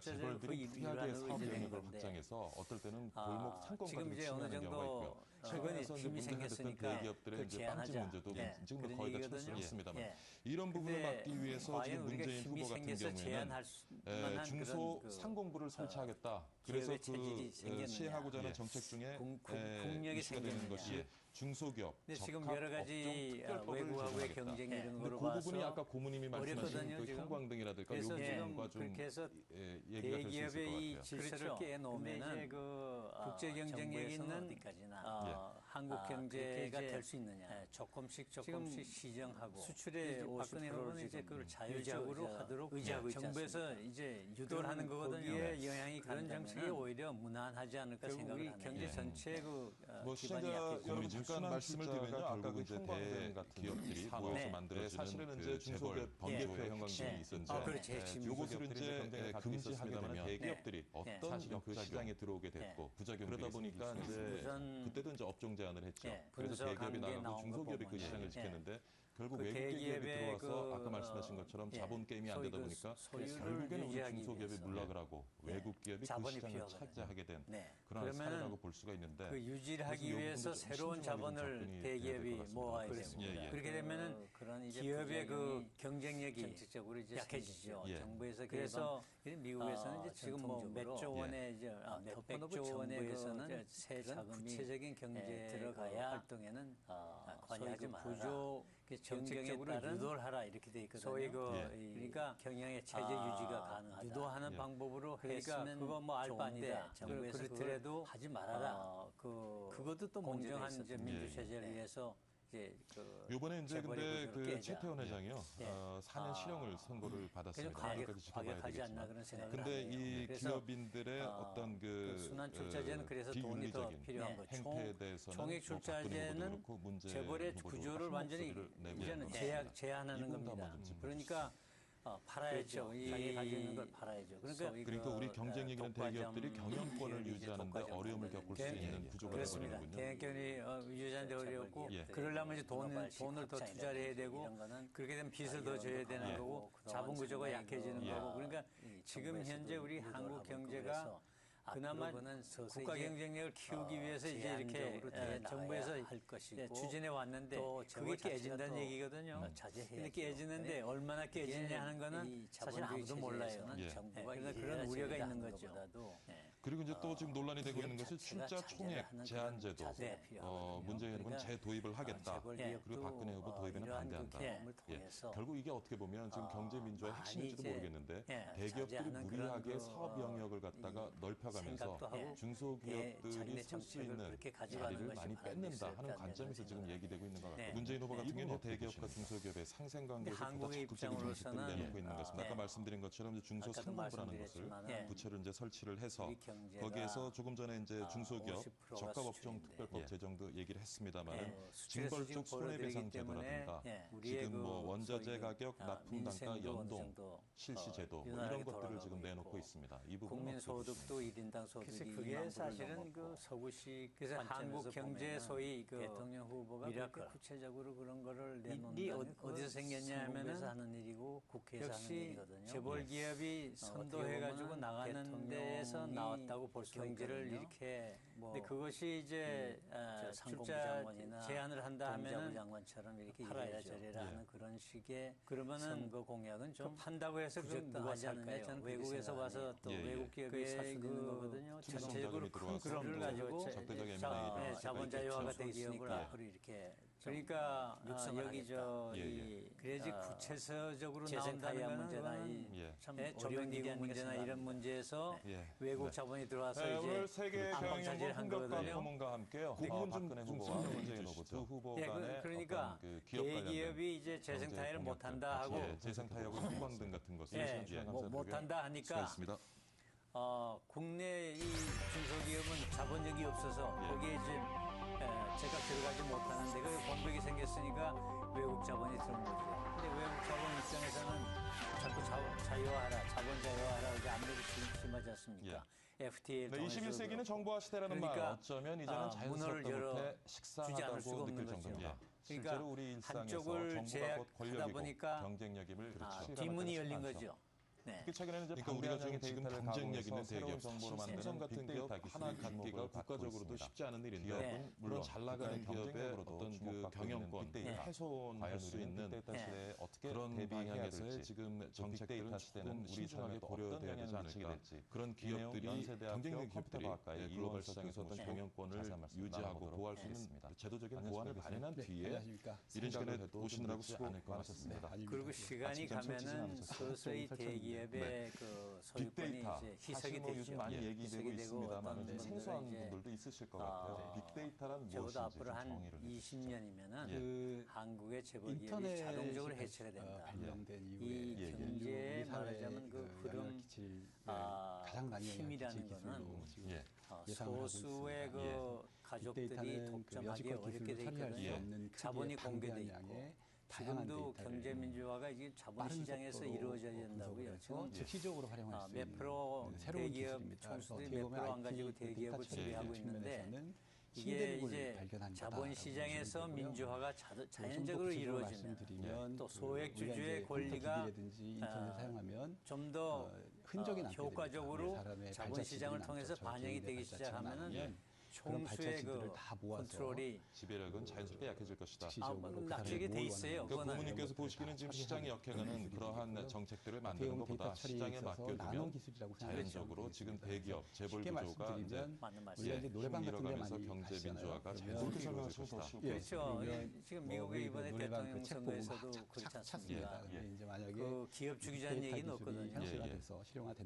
재벌들이 무리하게 사업 영역을 확장해서 어떨 때는 골목 상권까지 침해하는 경우가 있고요. 최근에서 이제 문제가 됐던 대기업들의 이제 빵집 문제도 지금 거의 다 철수했습니다만 이런 부분을 막기 위해서 지금 문재인 후보 같은 경우에는 중소 상공부를 설치하겠다. 그래서 그 시행하고자 하는 정책 중에 이슈가 되는 것이 중소기업,
지금 여러 가지 외국하고의 경쟁 이런 거로
그 부분이 아까 고모님이 말씀하신 그 형광등이라든가 이 부분과 좀 얘기가 될 수 있을 것 같아요.
이 질서를 깨놓으면 국제 경쟁력이 있는 한국 경제가 될 수 있느냐. 조금씩 시정하고 수출의 50%는 이제 그걸 자율적으로 하도록 의지하고 있지 않습니까? 정부에서 이제 유도를 하는 거거든요. 영향이 그런 정책이 오히려 무난하지 않을까 생각을 합니다. 경제 전체
뭐 시청자 여러분 잠깐 말씀을 드리면요. 아까 그 형광등 같은 기업들이 모여서 만들어지는 사실은 이제 중소기업 번개표의 형광등이 있었는데 요것을 이제 금지하게 되면 대기업들이 어떤 그 시장에 들어오게 됐고 부작용이 그러다 보니까 이제 그때도 이제 업종 제한을 했죠. 그래서 대기업이 나가고 중소기업이 그 시장을 지켰는데 결국 외국 기업이 들어와서 아까 말씀하신 것처럼 자본 게임이 안 되다 보니까 결국에는 우리 중소기업이 몰락을 하고 외국 기업이 그 시장을 차지하게 된 그런 사례라고 볼 수가 있는데
그 유지를 하기 위해서 새로운 자본을 대기업이 모아야 되고 그렇게 되면은 기업의 그 경쟁력이 약해지죠. 정부에서 그래서 미국에서는 이제 지금 뭐 몇 조 원의 이제 몇백조 원에서는 새 자금이 구체적인 경제에 들어가야 활동에는 관여하지 말아라. 정책적으로 유도를 하라 이렇게 돼 있거든요. 소위 그러니까 경영의 체제 유지가 가능하다. 유도하는 방법으로 그러니까 그거 뭐 알 바 아니다. 정부에서 그렇더라도 하지 말아라. 그것도 또 공정한 이제 민주 체제를 위해서
이번에 이제 근데 그 최태원 회장이요 4년 실형을 선고를 받았습니다. 여기까지 지켜봐야 되겠지만. 근데 이 기업인들의 어떤 그
순환 출자제는 그래서 돈이 더 필요한 거죠.
행태에 대해서는
총액 출자제는 재벌의 구조를 완전히 이제는 제한하는 겁니다. 그러니까 팔아야죠. 자기 가지고 있는 걸 팔아야죠.
그러니까 우리 경쟁력 있는 대기업들이 경영권을 유지하는데 어려움을 겪을 수 있는 구조가 되어버리는군요.
경영권이 유지하는데 어렵고 그러려면 이제 돈을 더 투자를 해야 되고 그렇게 되면 빚을 더 져야 되는 거고 자본 구조가 약해지는 거고 그러니까 지금 현재 우리 한국 경제가 그나마 국가 경쟁력을 키우기 위해서 이제 이렇게 정부에서 추진해 왔는데 그게 깨진다는 얘기거든요. 근데 깨지는데 얼마나 깨지냐 하는 거는 사실 아무도 몰라요. 그러나 그런 우려가 있는 거죠.
그리고 이제 또 지금 논란이 되고 있는 것이 출자 총액 제한제도. 문재인은 재도입을 하겠다. 그리고 박근혜 후보 도입에는 반대한다. 결국 이게 어떻게 보면 지금 경제 민주화의 핵심인지도 모르겠는데 대기업들이 무리하게 사업 영역을 갖다가 넓혀가면서 중소기업들이 설 수 있는 자리를 많이 뺏는다 하는 관점에서 지금 얘기되고 있는 것 같아요. 문재인 후보 같은 경우는 대기업과 중소기업의 상생관계에서 보다 적극적인 정책들을 내놓고 있는 것입니다. 아까 말씀드린 것처럼 중소 상공부라는 것을 부처를 이제 설치를 해서 거기에서 조금 전에 이제 중소기업 적가업종 특별법 제정도 얘기를 했습니다만은 징벌적 손해배상 제도라든가 지금 뭐 원자재 가격 납품 단가 연동 실시 제도 뭐 이런 것들을 지금 내놓고 있습니다. 이 부분은
국민소득도 1인당 소득이 그게 사실은 그 서구식 그래서 한국 경제 소위 그 대통령 후보가 그렇게 구체적으로 그런 거를 내놓는다는 어디서 생겼냐 하면은 하는 일이고 국회에서 하는 일이거든요. 재벌 기업이 선도해가지고 나가는 데에서 나왔다고 볼 수 경제를 이렇게 근데 그것이 이제 출자 제한을 한다 하면은 장관처럼 이렇게 이래라 저래라 하는 그런 식의 그러면은 선거 공약은 좀 판다고 해서 누가 하지 않을까요? 저는 외국에서 와서 또 외국 기업이 살 수 있는 거거든요. 전체적으로 큰 그런 걸 가지고 자본 자유화가 돼 있으니까 앞으로 이렇게 그러니까 여기 그래야지 구체적으로 나온다는 거는 참 조명기구 문제나 이런 문제에서 외국 자본이 들어와서
오늘
이제
세계
안방차지를
경영권
한 거거든요.
고문과 함께요. 그 부분 좀 설명해 주시죠. 두 후보 간의
그러니까 대기업이 이제 재생 타협을 못한다 하고
재생 타협의 후광 등 같은 것을
못한다 하니까 국내 이 중소기업은 자본력이 없어서 거기에 이제 제가 들어가지 못하는데 그 공백이 생겼으니까 외국 자본이 들어온 거죠. 근데 외국 자본 입장에서는 자꾸 자유화하라, 자본 자유화하라 이게 압력이 심하지 않습니까? FTA를 통해서
21세기는 정보화 시대라는 말 어쩌면 이제는
문을 열어
주지 않을 수가 없는 정도입니다.
그러니까 한쪽을 제약하다 보니까
경쟁력임을
뒷문이 열린 거죠.
최근에는 이제 그러니까 우리가 지금 경쟁력 있는 대기업 정보로 만드는 같은 기업 하나 갖기가 국가적으로도 쉽지 않은 일인데 물론 잘 나가는 기업의 어떤 그 경영권 훼손할 수 있는 그런 방향에서의 지금 정책들은 조금 신중하게 고려돼야 되지 않을까. 그런 기업들이 경쟁력 기업들이 글로벌 시장에서 어떤 경영권을 유지하고 보호할 수 있는 제도적인 보완을 마련한 뒤에 이런 시간에 오시느라고 수고 많으셨습니다.
그리고 시간이 가면은 서서히 대기업의 그 소유권이 이제 희석이 되죠.
요즘 많이 얘기되고 있습니다만 생소한 분들도 있으실 것 같아요. 빅데이터란 무엇인지
저보다 앞으로 한 20년이면은 한국의 재벌기업이 자동적으로 해체가 된다. 이 경제에 말하자면 그 흐름 힘이라는 거는 소수의 그 가족들이 독점하기 어렵게 돼 있거든요. 자본이 공개돼 있고. 지금도 경제 민주화가 이게 자본시장에서 이루어져야 된다고요. 지금
즉시적으로 활용할 수
몇 프로 대기업 총수들이 몇 프로 안 가지고 대기업을 지배하고 있는데 이게 이제 자본시장에서 민주화가 자연적으로 이루어지면 또 소액주주의 권리가 좀 더 효과적으로 자본시장을 통해서 반영이 되기 시작하면은 총수의 그 컨트롤이
지배력은 자연스럽게 약해질 것이다.
낙제게 돼 있어요.
그러니까 부모님께서 보시기는 지금 시장이 역행하는 그러한 정책들을 만드는 것보다 시장에 맡겨두면 자연적으로 지금 대기업, 재벌 구조가 이제
노래방 같은 데
많이
경제
민주화가 자연스럽게 설명하시면 더 쉬울 것
그렇죠. 지금 미국의 이번에 대통령 선거에서도 그렇지 않습니까? 그 기업 주기자는 얘기는 없거든요.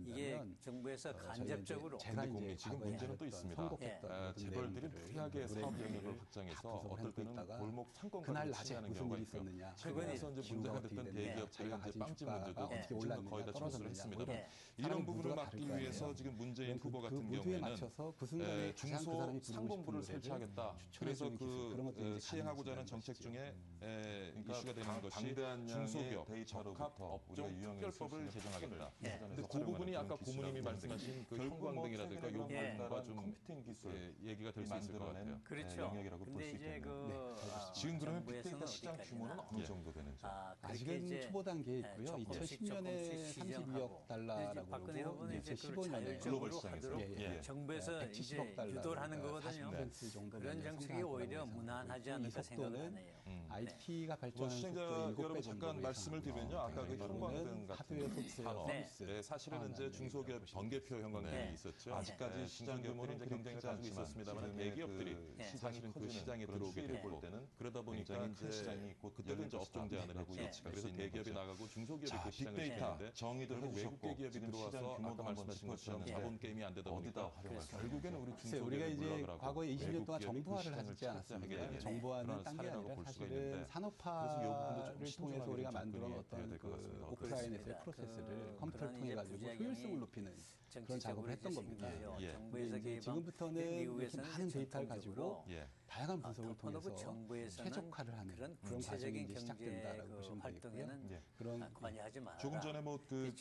이게 정부에서 간접적으로
지금 문제는 또 있습니다. 재벌들이 무리하게 사업 영역을 확장해서 어떨 때는 골목 상권까지 침해하는 경우가 있고요. 최근에서 이제 문제가 됐던 대기업들의 이제 빵집 문제도 지금 거의 다 철수를 했습니다. 이런 부분을 막기 위해서 지금 문재인 후보 같은 경우에는 중소 상공부를 설치하겠다. 그래서 그 시행하고자 하는 정책 중에 이슈가 되는 것이 중소기업 적합 업종 특별법을 제정하겠다. 근데 그 부분이 아까 고모님이 말씀하신 그 형광등이라든가 이런 부분과 좀 컴퓨팅 기술 얘기가 될 수 있을 것 같아요.
그렇죠.
영역이라고 볼 수 있겠네요. 지금 그러면 빅데이터 시장 규모는 어느 정도 되는지?
아직은 초보 단계에 있고요. 2010년에 32억 달러라고 그러고 2015년에
글로벌 시장에서
정부에서 이제 유도를 하는 거거든요. 그런 정책이 오히려 무난하지 않을까 생각하네요.
IT가 발전한
시청자 여러분 잠깐 말씀을 드리면요. 아까 그 형광등 같은 산업, 사실은 이제 중소기업 번개표 형광등이 있었죠. 아직까지 시장 규모는 이제 경쟁자 가지고 있었습니다만 대기업들이 사실은 그 시장에 들어오게 됐고 그러다 보니까 이제 시장이 있고 그때도 이제 업종 제한을 하고 그래서 대기업이 나가고 중소기업이 그 시장을 지키는데 정의들 외국 대기업이 들어와서 아까 말씀하신 것처럼 자본 게임이 안 되다 보니까 결국에는 우리
우리가 이제 과거에 20년 동안 정보화를 하지 않았습니까? 정보화는 딴 게 아니라 사실은 산업화를 통해서 우리가 만들어 어떤 그 오프라인에서의 프로세스를 컴퓨터를 통해 가지고 효율성을 높이는 그런 작업을 했던 겁니다. 이제 지금부터는 이렇게 많은 데이터를 가지고 다양한 분석을 통해서 최적화를 하는 그런 과정이 이제 시작된다라고 보시면 되겠고요.
그런 관여하지 마라.
조금 전에 뭐 그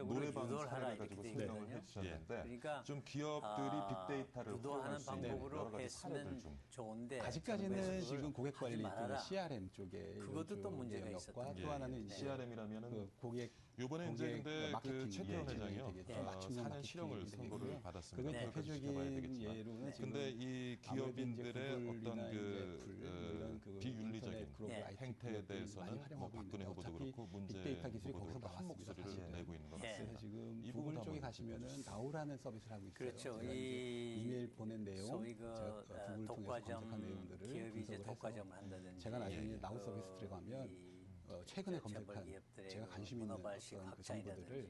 노래방 사례를 가지고 설명을 해주셨는데
그러니까
좀 기업들이 빅데이터를
유도하는 방법으로 했으면 좋은데
아직까지는 지금 고객 관리 CRM 쪽에
그것도 또 문제가
있었고 또 하나는
CRM이라면은
고객
이번에 이제 근데 그 최태원 회장이요. 4년 실형을 선고를 받았습니다.
그건 대표적인 예로는
근데 이 기업인들의 어떤 그 비윤리적인 행태에 대해서는 뭐 박근혜 후보도 그렇고 문재인 후보도 그렇고 한 목소리를 내고 있는 것 같습니다.
지금 구글 쪽에 가시면은 나우라는 서비스를 하고 있어요.
그렇죠.
이메일 보낸 내용,
소위
제가 구글 통해서 검색한 내용들을
기업이 이제
분석을
독과점을
해서
한다든지
제가 나중에 나우 서비스 들어가면 최근에 검색한 제가 관심 있는 어떤 그 정보들을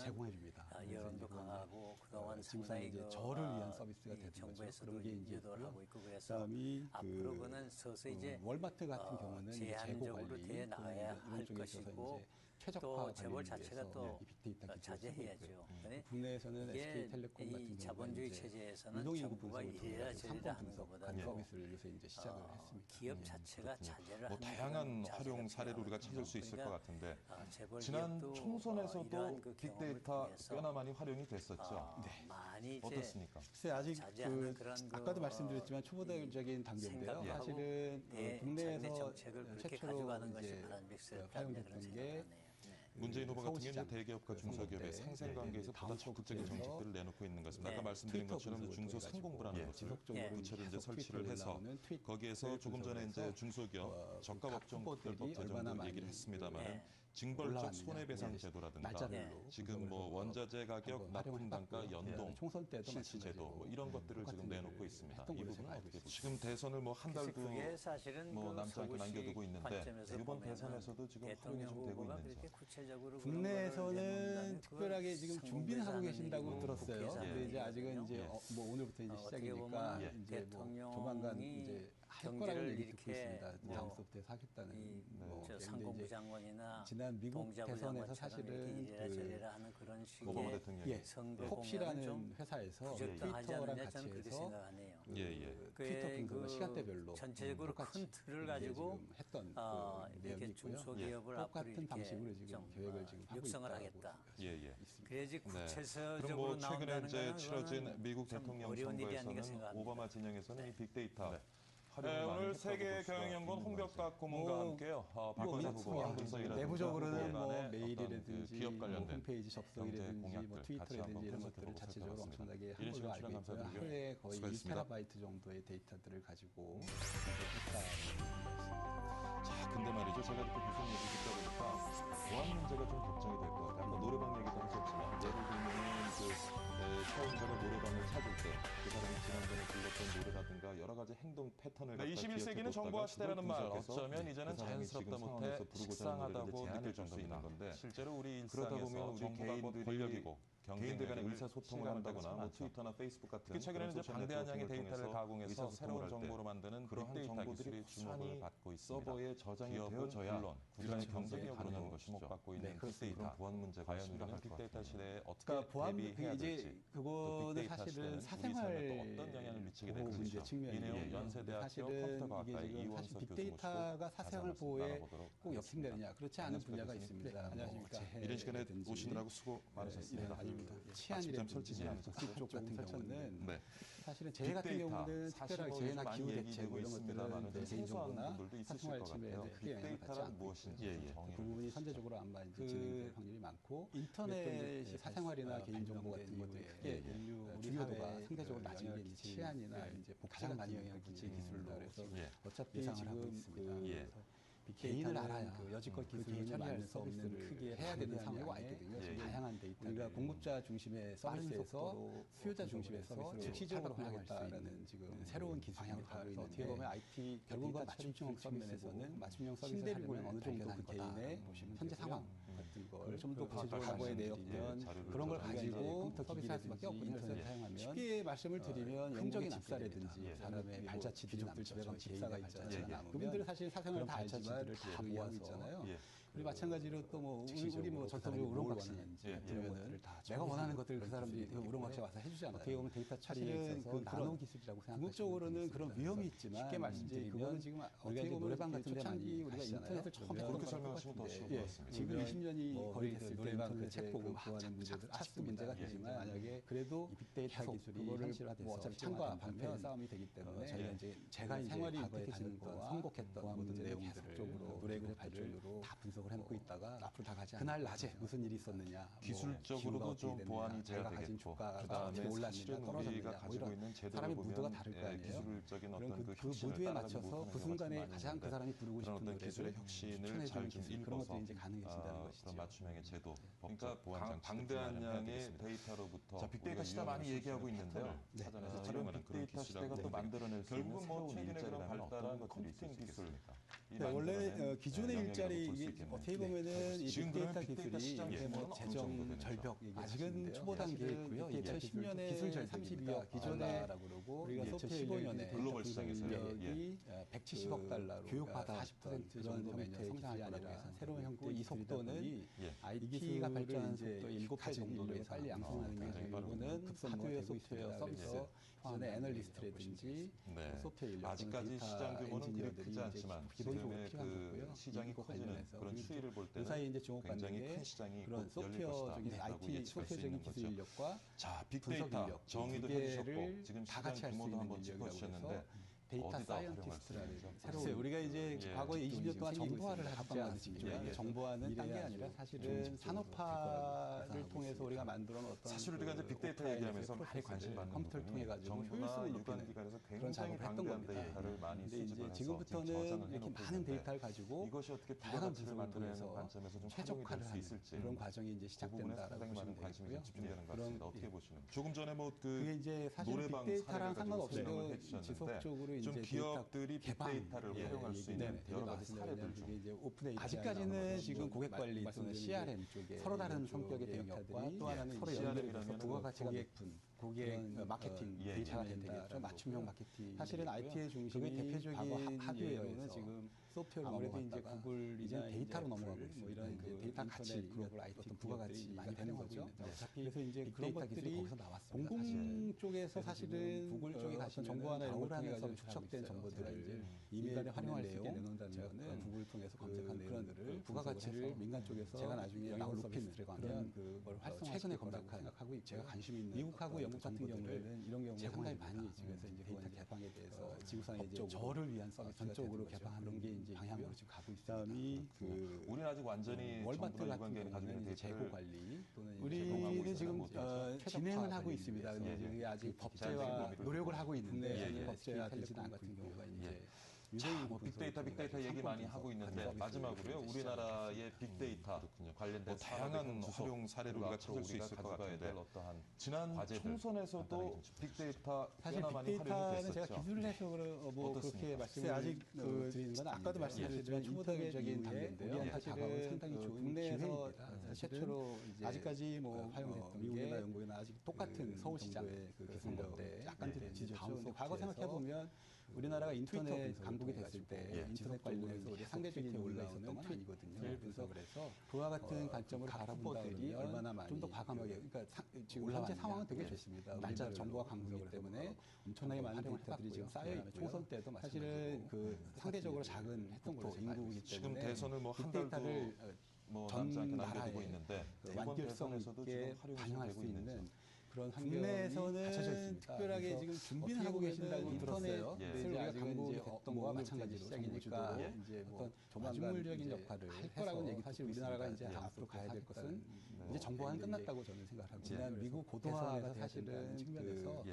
제공해 줍니다.
여론도 강하고 그동안
지금
상당히
이제 저를 위한 서비스가 되는 거죠.
정부에서도
그런 게 이제
유도를 하고 있고 그래서
그다음이
앞으로 그는 서서히 이제
월마트 같은 경우는 이제 재고
제한적으로
관리
돼 나가야
이런
할
쪽에 있어서
것이고
이제 최적화
또 재벌
관리를
자체가
위해서
또
빅데이터 기술을
자제해야죠.
국내에서는
이게
SK텔레콤 같은
이
경우는
자본주의
이제
체제에서는
유동인구
정부가
분석을
이래야
통해서
저래야
상권
하는 것보다
분석하는 서비스를 요새 이제 시작을 했습니다.
기업 자체가 자제를
뭐
하는
다양한
그런
활용
자세가
사례를 우리가
필요하거든요.
찾을 수 있을 것 같은데
재벌
지난
기업도
총선에서도
이러한 그
빅데이터
경험을 통해서
꽤나 많이 활용이 됐었죠.
많이 이제
어떻습니까?
글쎄 아직
자제하는 그런
아까도 말씀드렸지만 초보적인 단계인데요.
생각하고
사실은
국내에서
국내에서
정책을 그렇게
최초로
가져가는 것이
이제
바람직스럽다는 그런
활용됐던
생각을
게
하네요.
문재인 후보 같은 경우는
서울시장
대기업과 중소기업의 상생관계에서 보다 적극적인 정책들을 내놓고 있는 것입니다. 아까 말씀드린 것처럼 중소상공부라는 것을 구체로 이제 설치를 해서 거기에서 조금 전에 이제 중소기업 저가법정들법 제정도 얘기를 했습니다만 징벌적 손해배상 제도라든가 지금 뭐 원자재 가격 납품 단가 연동 실시 제도 뭐 이런 것들을 지금 내놓고 있습니다. 이 부분은 어떻게 보세요? 지금 대선을 뭐 한 달도 뭐 남지 않게 남겨두고 있는데 이번 대선에서도 지금 활용이 좀 되고 있는지.
국내에서는 특별하게 지금 준비는 하고 계신다고 들었어요. 근데 이제 아직은 이제 뭐 오늘부터 이제 시작이니까 이제 뭐 조만간 이제 할 거라고 얘기 듣고 있습니다. 다음 수부터 하겠다는 뭐
상공부 장관이나
지난 미국 대선에서 사실은
그런
오바마 대통령이
홉시라는 회사에서 트위터랑 같이 해서 트위터 분석을 시간대별로
전체적으로 큰 틀을 가지고
했던
이렇게
내용이 있고요.
중소기업을
똑같은 방식으로 지금 계획을 지금 하고
육성을
있다고
하겠다.
있습니다.
그래야지
그럼
구체적으로
뭐 최근에
나온다는
이제
거는
치러진 미국 대통령
어려운 일이 아닌가
선거에서는
생각합니다.
오바마 진영에서는 이 빅데이터
네,
오늘 세계경영연구원 홍벽각 고문과 함께요. 박원순 후보와
내부적으로는 뭐 메일이라든지
기업 관련된
홈페이지 접속이라든지 뭐 트위터라든지 이런 것들을 자체적으로 엄청나게 한 걸로 알고 있고요. 하루에 거의 2TB 정도의 데이터들을 가지고
자, 근데 말이죠. 제가 이렇게 무슨 얘기 듣다 보니까 보안 문제가 좀 걱정이 될 것 같아요. 아까 노래방 얘기도 하셨지만 예를 들면 사용자가 노래방을 찾을 때 그 사람이 지난번에 불렀던 노래라든가 여러 가지 행동 패턴을 21세기는 정보화 시대라는 말 어쩌면 이제는 자연스럽다 못해 식상하다고 느껴질 수 있는 건데 실제로 우리 일상에서 정부가 곧 권력이고 개인들 간의 의사소통을 한다거나 뭐 트위터나 페이스북 같은 특히 최근에는 이제 방대한 양의 데이터를 가공해서 새로운 정보로 만드는 빅데이터 기술이 주목을 받고 있습니다. 서버에 저장이 되어져야 물론 구현의 경쟁이 가능한 것이죠. 주목받고 있는 빅데이터 보안 문제가 과연 우리는 빅데이터 시대에 어떻게 대비해야 될지
그거는 사실은 사생활
어떤 영향을 미치게 될
문제
것인지
측면이에요.
연세대학교
사실은
컴퓨터과학과의
이게 지금 사실 빅데이터가 사생활 보호에 꼭 역행되느냐 그렇지 않은 분야가 있습니다. 안녕하십니까.
이런 시간에 오시느라고 수고 많으셨습니다.
치안이라든지 쪽 같은 경우는 사실은 제 같은 경우는 특별하게 재해나 기후 대책 이런 것들은 개인정보나 사생활 침해에 크게 영향을 받지 않고 있고요. 그 부분이 선제적으로 아마 이제 진행될 확률이 많고 인터넷이 사생활이나 개인정보 같은 것들에 크게 중요도가 상대적으로 낮은 게 이제 치안이나 이제 가장 많이 영향을 끼치는 기술로 그래서 어차피 지금 개인을 알아야 그 여지껏 기술을 처리할 수 없는 크게 해야 되는 상황이 와 있거든요. 다양한 데이터 우리가 공급자 중심의 서비스에서 수요자 중심의 서비스로 즉시적으로 하겠다라는 지금 새로운 기술 방향을 가고 있는데 어떻게 보면 IT 결국은 맞춤형 서비스에서는 맞춤형 서비스를 하려면 어느 정도 그 개인의 현재 상황 같은 걸 좀 더 구체적으로 과거의 내역면 그런 걸 가지고 서비스할 수밖에 없거든요. 그래서 사용하면 쉽게 말씀을 드리면 흔적이 남사라든지 사람의 발자취들이 남죠. 집에 가면 집사가 있잖아요. 그분들은 사실 사생활을 다 알지만 다 모아서 있잖아요. 우리 마찬가지로 또 뭐 우리 뭐 전통적으로 우렁각시 들으면은 내가 원하는 것들을 그 사람들이 그 우렁각시 와서 해주잖아요. 어떻게 보면 데이터 처리에 있어서 그 나노 기술이라고 생각하시면 궁극적으로는 그런 위험이 있지만 쉽게 말씀드리면 지금 우리가 이제 노래방 같은 데 많이 우리가 인터넷을 처음에
그렇게 설명하시면 더 쉬울 것 같습니다.
지금 20년이 거의 됐을 때 노래방 그 책 보고 구하는 문제들 아직도 문제가 되지만 만약에 그래도 이 빅데이터 기술이 현실화돼서 어차피 창과 방패의 싸움이 되기 때문에 저희가 이제 제가 생활이 익숙해지는 거와 선곡했던 모든 내용들을 노래그룹 발전으로 다 분석 분석을 해놓고 있다가 앞으로 다 가지 그날 낮에 무슨 일이 있었느냐,
기술적으로도 좀 보완이 돼야 되겠고,
주가가
그다음에
올랐느냐
사실은
떨어졌느냐
우리가 가지고 있는 제도를 보면
사람이 다를 거 아니에요.
기술적인
그럼
어떤
그
혁신을
모두에
따라가지
맞춰서
못하는
그 순간에
경우가
가장 그
많은데
사람이 부르고
그런
싶은
어떤 기술의
노래를
혁신을 잘 좀
그런
읽어서
것들이 이제 가능해진다는 것이죠.
그런 맞춤형의 제도, 그러니까 방대한 양의 데이터로부터 자, 빅데이터 시대 많이 얘기하고 있는데요. 사전에서 촬영하는 그런 빅데이터 시대가 또 만들어낼 수 있는 새로운 일자리라면 어떤 것들이 있을까?
원래 기존의 일자리 어떻게 보면은 이 빅데이터 기술이 뭐 재정 절벽 아직은 초보 단계에 있고요. 2010년에 기술 절벽 32억 기존에라고 그러고 우리가 소프트웨어 15년에
글로벌 시장에서
인력이 170억 달러로 교육받아 40% 정도 매년 성장할 아니라 새로운 형태 이 속도는 IT가 발전한 속도의 7배 정도로 빨리 양성하는 게 이거는 하드웨어 소프트웨어 서비스 기존의 애널리스트라든지 소프트웨어 인력
아직까지 시장 규모는 그리 크지 않지만
기본적으로 필요한
그
거고요.
시장이 커지는 그런 추이를 볼 때는
사이 이제
굉장히 큰 시장이
그런 소프트웨어적인 IT 소프트웨어적인 기술 인력과
자, 빅데이터 정의도 해주셨고 지금
다 같이
시장
할 수
규모도
있는
한번 짚어주셨는데
데이터 사이언티스트라는 새로운 우리가 이제 과거 20년 동안 정보화를 하지 않았습니까? 정보화는 딴 게 아니라 사실은 산업화를 통해서 우리가 만들어 놓은 어떤
사실 우리가 이제 빅데이터 얘기하면서 많이 관심 받는
컴퓨터를 통해 가지고
정부나 유관기관에서 굉장히 방대한 데이터를 많이 수집을 해서
지금부터는 이렇게 많은 데이터를 가지고
이것이 어떻게
다양한
부가가치를 만들어내는 관점에서 좀
최적화를
수 있을지
그런 과정이 이제 시작된다라고
상당히 많은
보시면
관심이
되고요.
집중되는 것 같습니다. 어떻게 보시는 조금 전에
그게 이제 사실
노래방
빅데이터랑 상관없이
설명을 해주셨는데
지속적으로
좀
이제
기업들이 빅데이터를 활용할 수 있는 여러 가지 사례들 중
이제 오픈 아직까지는 지금 고객 관리 또는 CRM 쪽에 서로 다른 성격의 데이터들이 또 하나는 서로 연결해서 부가가치가 높은 고객 마케팅 데이터가 된다. 맞춤형 마케팅. 사실은 IT의 중심이 대표적인 하드웨어에서 지금 소프트웨어로 아무래도 이제 구글 이제 데이터로 넘어가고 있습니다. 뭐 이런 그 데이터 가치, 글로벌 IT 어떤 부가가치 많이 되는 거죠. 그래서 이제 그런 것들이 거기서 나왔습니다. 공공 쪽에서 사실은 구글 쪽에 가신 정보화나 이런 걸 통해서 축적된 정보들을 민간에 활용할 수 있게 내놓는다는 거는 구글 통해서 검색한 내용들을 부가가치를 민간 쪽에서 제가 나중에 나올 서비스를 가면 그걸 최근에 검색하고 생각하고 있고 제가 관심 있는 미국하고 영국 같은 경우에는 이런 경우가 상당히 많이 있지. 그래서 이제 데이터 개방에 대해서 지구상의 이제 저를 위한 서비스 전적으로 개방하는 게 이제 방향으로 지금 가고 있습니다. 그다음이 그
우리는 아직 완전히
월마트 같은 경우는 재고 관리 또는 우리는 지금 진행은 하고 있습니다. 근데 이제 아직 법제화 노력을 하고 있는데 법제화 되지도 않은 같은 경우가 이제
빅데이터 얘기 많이 하고 있는데 마지막으로요. 우리나라의 빅데이터 관련된 다양한 활용 사례를 우리가 찾을 수 있을 것 같은데 지난 총선에서도 빅데이터 꽤나 많이 활용이 됐었죠.
제가 기술을 해서 뭐 그렇게 말씀을 아직 드리는 건 아까도 말씀드렸지만 초보적인 단계인데요. 우리한테 사실은 상당히 좋은 국내에서 최초로 이제 아직까지 뭐 활용됐던 미국이나 영국이나 아직 똑같은 서울시장의 그 기술력대 약간 뒤졌죠. 과거 생각해 보면 우리나라가 인터넷 강국이 됐을 때 인터넷 관련해서 우리 상대적인 올라오는 건 아니거든요. 그래서 그와 같은 관점으로 바라본다면 얼마나 많이 좀 더 과감하게 그러니까 지금 현재 상황은 되게 좋습니다. 날짜 정보가 강국이기 때문에 엄청나게 많은 데이터들이 지금 쌓여 있고요. 총선 때도 사실은 그 상대적으로 작은 국토 인구이기 때문에
지금 대선을 뭐 한 달도 전 나라에
완결성 있게 반영할 수 있는 그런 국내에서는 특별하게 지금 준비를 하고 계신다고 들었어요. 우리가 강국이 됐던 거와 마찬가지로 시작이니까 이제 뭐 마지물적인 역할을 할 거라고 얘기. 사실 우리나라가 이제 앞으로 가야 될 것은 이제 정보화는 끝났다고 저는 생각합니다. 지난 미국 고도화가 사실은 측면에서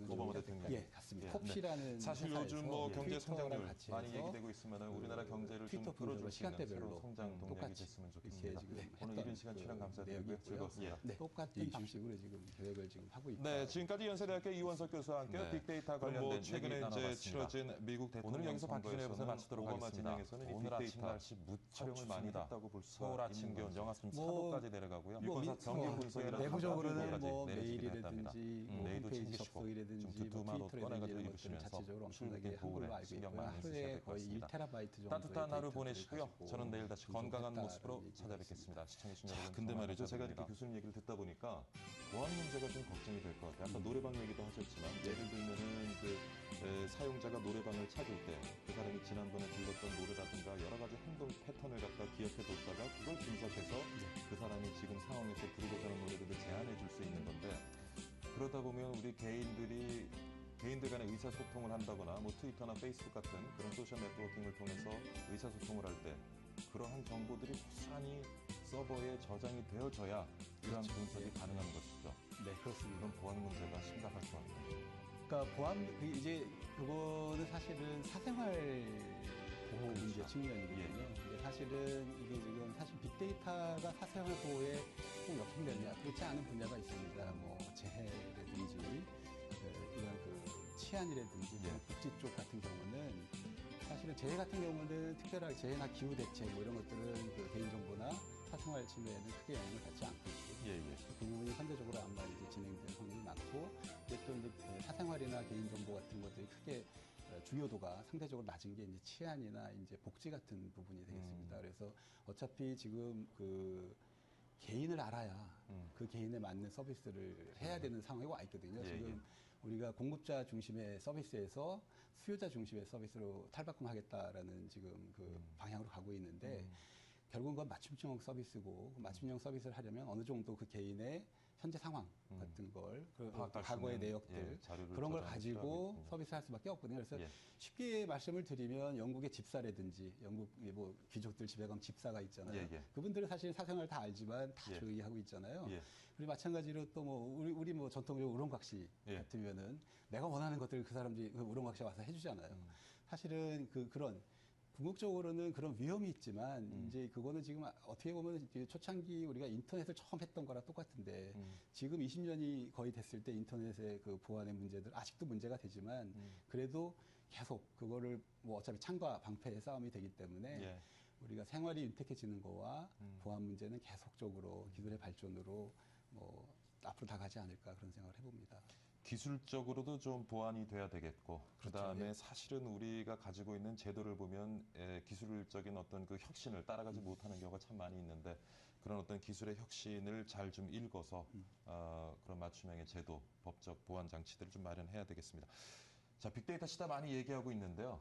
오바마 대통령.
같습니다. 톱시라는
사실 요즘 뭐 경제 성장률 많이 얘기되고 있으면 우리나라 경제를 좀 끌어줄 수 있는 새로운 성장 동력이 됐으면 좋겠습니다. 오늘 이른 시간 출연 감사드리고요. 즐거웠습니다.
똑같은 방식으로 지금 계획을 지금 하고 있고.
네, 지금까지 연세대학교 이원석 교수와 함께 빅데이터 관련된 최근에 이제 치러진 미국 대통령 선거에서 마치도록 하겠습니다. 오늘 아침 날씨 무척 활용을 많이 했다고 볼 수가 있는 건 영하 4도까지 내려가고요. 유권자 경기 분석이라든지
내부적으로는 뭐 메일이라든지
내일도
홈페이지
챙기시고
접속이라든지
좀 두툼한 옷 꺼내가지고 입으시면서
자체적으로 엄청나게 한 걸로 알고 있고요. 하루에 거의 1테라바이트 정도
따뜻한 하루 보내시고요. 저는 내일 다시 건강한 모습으로 찾아뵙겠습니다. 시청해주신 여러분. 근데 말이죠. 제가 이렇게 교수님 얘기를 듣다 보니까 보안 문제가 좀 걱정이 될 것 같아요. 아까 노래방 얘기도 하셨지만 예를 들면은 그 사용자가 노래방을 찾을 때 그 사람이 지난번에 불렀던 노래라든가 여러 가지 행동 패턴을 갖다 기억해뒀다가 그걸 분석해서 그 사람이 지금 상황에서 부르고자 하는 노래들을 제안해 줄 수 있는 건데 그러다 보면 우리 개인들 간의 의사소통을 한다거나 뭐 트위터나 페이스북 같은 그런 소셜 네트워킹을 통해서 의사소통을 할 때 그러한 정보들이 고스란히 서버에 저장이 되어져야 이러한 분석이 가능한 것이죠.
네, 그렇습니다.
그런 보안 문제가 심각할 것 같아요.
그러니까 보안 이제 그거는 사실은 사생활 보호 문제 측면이거든요. 근데 사실은 이게 지금 사실 빅데이터가 사생활 보호에 꼭 역행되냐 그렇지 않은 분야가 있습니다. 뭐 재해라든지 이런 그 치안이라든지 복지 쪽 같은 경우는 사실은 재해 같은 경우는 특별하게 재해나 기후 대책 뭐 이런 것들은 그 개인정보나 사생활 침해에는 크게 영향을 받지 않고 있고요. 그 부분이 선제적으로 아마 이제 진행될 확률이 많고, 또 이제 사생활이나 개인정보 같은 것들이 크게 중요도가 상대적으로 낮은 게 이제 치안이나 이제 복지 같은 부분이 되겠습니다. 그래서 어차피 지금 그 개인을 알아야 그 개인에 맞는 서비스를 해야 되는 상황이 와 있거든요. 지금 우리가 공급자 중심의 서비스에서 수요자 중심의 서비스로 탈바꿈하겠다라는 지금 그 방향으로 가고 있는데 결국은 그건 맞춤형 서비스고 맞춤형 서비스를 하려면 어느 정도 그 개인의 현재 상황 같은 걸, 그 과거의 내역들 그런 걸 가지고 서비스할 수밖에 없거든요. 그래서 쉽게 말씀을 드리면 영국의 집사라든지 영국 뭐 귀족들 집에 가면 집사가 있잖아요. 그분들은 사실 사생활 다 알지만 다 조용히하고 있잖아요. 그리고 마찬가지로 또 뭐 우리 뭐 전통적으로 우렁각시 같으면은 내가 원하는 것들을 그 사람들이 그 우렁각시가 와서 해주잖아요. 사실은 그런 궁극적으로는 그런 위험이 있지만 이제 그거는 지금 어떻게 보면 초창기 우리가 인터넷을 처음 했던 거랑 똑같은데 지금 20년이 거의 됐을 때 인터넷의 그 보안의 문제들 아직도 문제가 되지만 그래도 계속 그거를 뭐 어차피 창과 방패의 싸움이 되기 때문에 우리가 생활이 윤택해지는 거와 보안 문제는 계속적으로 기술의 발전으로 뭐 앞으로 다 가지 않을까 그런 생각을 해봅니다.
기술적으로도 좀 보완이 돼야 되겠고, 그다음에 사실은 우리가 가지고 있는 제도를 보면 기술적인 어떤 그 혁신을 따라가지 못하는 경우가 참 많이 있는데 그런 어떤 기술의 혁신을 잘 좀 읽어서 그런 맞춤형의 제도, 법적 보완 장치들을 좀 마련해야 되겠습니다. 자, 빅데이터 시대 많이 얘기하고 있는데요.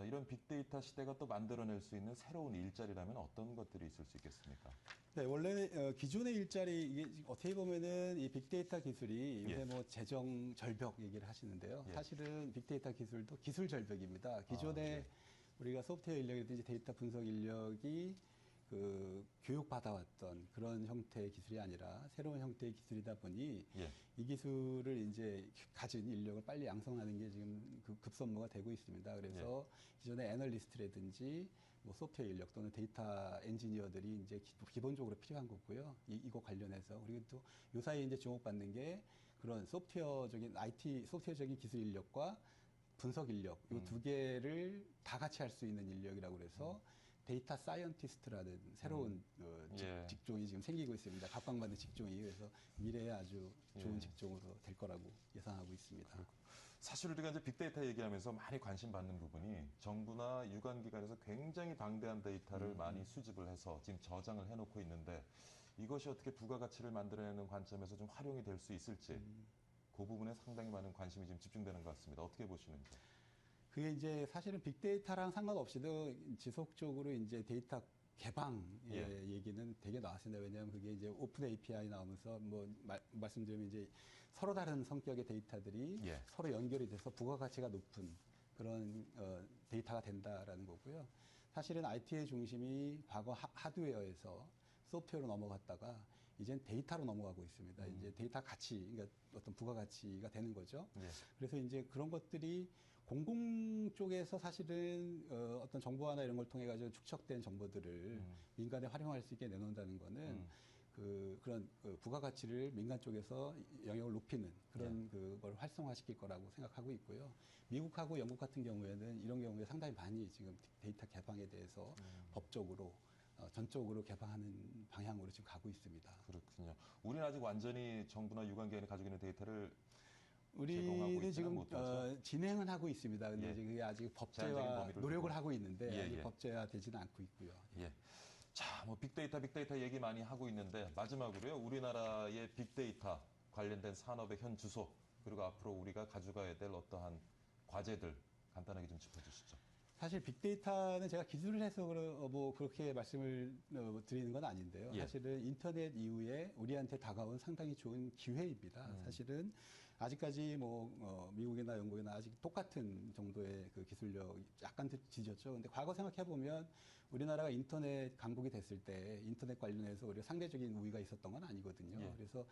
이런 빅데이터 시대가 또 만들어낼 수 있는 새로운 일자리라면 어떤 것들이 있을 수 있겠습니까?
네, 원래 기존의 일자리 이게 어떻게 보면은 이 빅데이터 기술이 요새 뭐 재정 절벽 얘기를 하시는데요. 사실은 빅데이터 기술도 기술 절벽입니다. 기존에 우리가 소프트웨어 인력이라든지 데이터 분석 인력이 그 교육받아왔던 그런 형태의 기술이 아니라 새로운 형태의 기술이다 보니 이 기술을 이제 가진 인력을 빨리 양성하는 게 지금 그 급선무가 되고 있습니다. 그래서 기존의 애널리스트라든지 뭐 소프트웨어 인력 또는 데이터 엔지니어들이 이제 기본적으로 필요한 거고요. 이거 관련해서 그리고 또 요사이에 이제 주목받는 게 그런 소프트웨어적인 IT 소프트웨어적인 기술 인력과 분석 인력 이 두 개를 다 같이 할 수 있는 인력이라고 그래서 데이터 사이언티스트라는 새로운 직종이 지금 생기고 있습니다. 각광받는 직종이. 그래서 미래에 아주 좋은 직종으로 될 거라고 예상하고 있습니다.
사실 우리가 이제 빅데이터 얘기하면서 많이 관심 받는 부분이 정부나 유관기관에서 굉장히 방대한 데이터를 많이 수집을 해서 지금 저장을 해놓고 있는데 이것이 어떻게 부가가치를 만들어내는 관점에서 좀 활용이 될 수 있을지 그 부분에 상당히 많은 관심이 지금 집중되는 것 같습니다. 어떻게 보시는지?
그게 이제 사실은 빅데이터랑 상관없이도 지속적으로 이제 데이터 개방 얘기는 되게 나왔습니다. 왜냐하면 그게 이제 오픈 API 나오면서 뭐 말씀드리면 이제 서로 다른 성격의 데이터들이 서로 연결이 돼서 부가가치가 높은 그런 데이터가 된다라는 거고요. 사실은 IT의 중심이 과거 하드웨어에서 소프트웨어로 넘어갔다가 이젠 데이터로 넘어가고 있습니다. 이제 데이터 가치, 그러니까 어떤 부가가치가 되는 거죠. 그래서 이제 그런 것들이 공공 쪽에서 사실은 어떤 정보화나 이런 걸 통해 가지고 축적된 정보들을 민간에 활용할 수 있게 내놓는다는 거는 그런 부가가치를 민간 쪽에서 영역을 높이는 그런 그걸 활성화시킬 거라고 생각하고 있고요. 미국하고 영국 같은 경우에는 이런 경우에 상당히 많이 지금 데이터 개방에 대해서 법적으로 전적으로 개방하는 방향으로 지금 가고 있습니다.
그렇군요. 우리는 아직 완전히 정부나 유관기관이 가지고 있는 데이터를
우리는 지금 진행은 하고 있습니다. 근데 그게 아직 법제화 노력을 하고 있는데 아직 법제화 되지는 않고 있고요.
자, 뭐 빅데이터 얘기 많이 하고 있는데 마지막으로요. 우리나라의 빅데이터 관련된 산업의 현 주소 그리고 앞으로 우리가 가져가야 될 어떠한 과제들 간단하게 좀 짚어주시죠.
사실 빅데이터는 제가 기술을 해서 뭐 그렇게 말씀을 드리는 건 아닌데요. 사실은 인터넷 이후에 우리한테 다가온 상당히 좋은 기회입니다. 사실은 아직까지 뭐 미국이나 영국이나 아직 똑같은 정도의 그 기술력 약간 뒤졌죠. 근데 과거 생각해 보면 우리나라가 인터넷 강국이 됐을 때 인터넷 관련해서 우리가 상대적인 우위가 있었던 건 아니거든요.
예.
그래서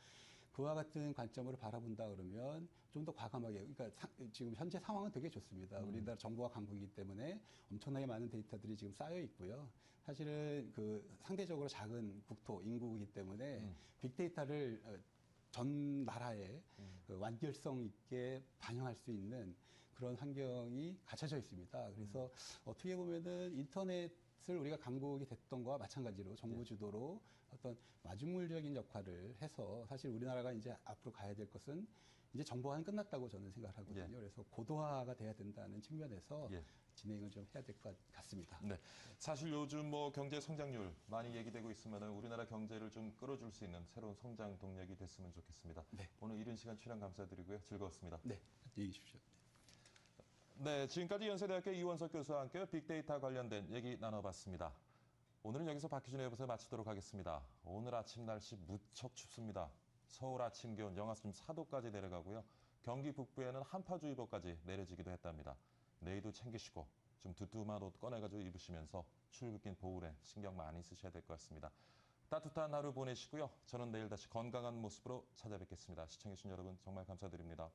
그와 같은 관점으로 바라본다 그러면 좀 더 과감하게, 그러니까 지금 현재 상황은 되게 좋습니다. 우리나라 정보화 강국이기 때문에 엄청나게 많은 데이터들이 지금 쌓여 있고요. 사실은 그 상대적으로 작은 국토, 인구이기 때문에 빅데이터를 전 나라에 그 완결성 있게 반영할 수 있는 그런 환경이 갖춰져 있습니다. 그래서 어떻게 보면은 인터넷을 우리가 강국이 됐던 거와 마찬가지로 정부 주도로 어떤 마중물적인 역할을 해서 사실 우리나라가 이제 앞으로 가야 될 것은 이제 정보화는 끝났다고 저는 생각을 하거든요.
예.
그래서 고도화가 돼야 된다는 측면에서
예.
진행을 좀 해야 될 것 같습니다.
네. 사실 요즘 뭐 경제 성장률 많이 얘기되고 있으면은 우리나라 경제를 좀 끌어줄 수 있는 새로운 성장 동력이 됐으면 좋겠습니다.
네.
오늘 이른 시간 출연 감사드리고요. 즐거웠습니다.
네. 안녕히 계십시오.
네, 지금까지 연세대학교 이원석 교수와 함께 빅데이터 관련된 얘기 나눠봤습니다. 오늘은 여기서 박희준의 여보세 마치도록 하겠습니다. 오늘 아침 날씨 무척 춥습니다. 서울 아침 기온 영하 4도까지 내려가고요. 경기 북부에는 한파주의보까지 내려지기도 했답니다. 내일도 챙기시고 좀 두툼한 옷 꺼내가지고 입으시면서 출근길 보울에 신경 많이 쓰셔야 될 것 같습니다. 따뜻한 하루 보내시고요. 저는 내일 다시 건강한 모습으로 찾아뵙겠습니다. 시청해주신 여러분 정말 감사드립니다.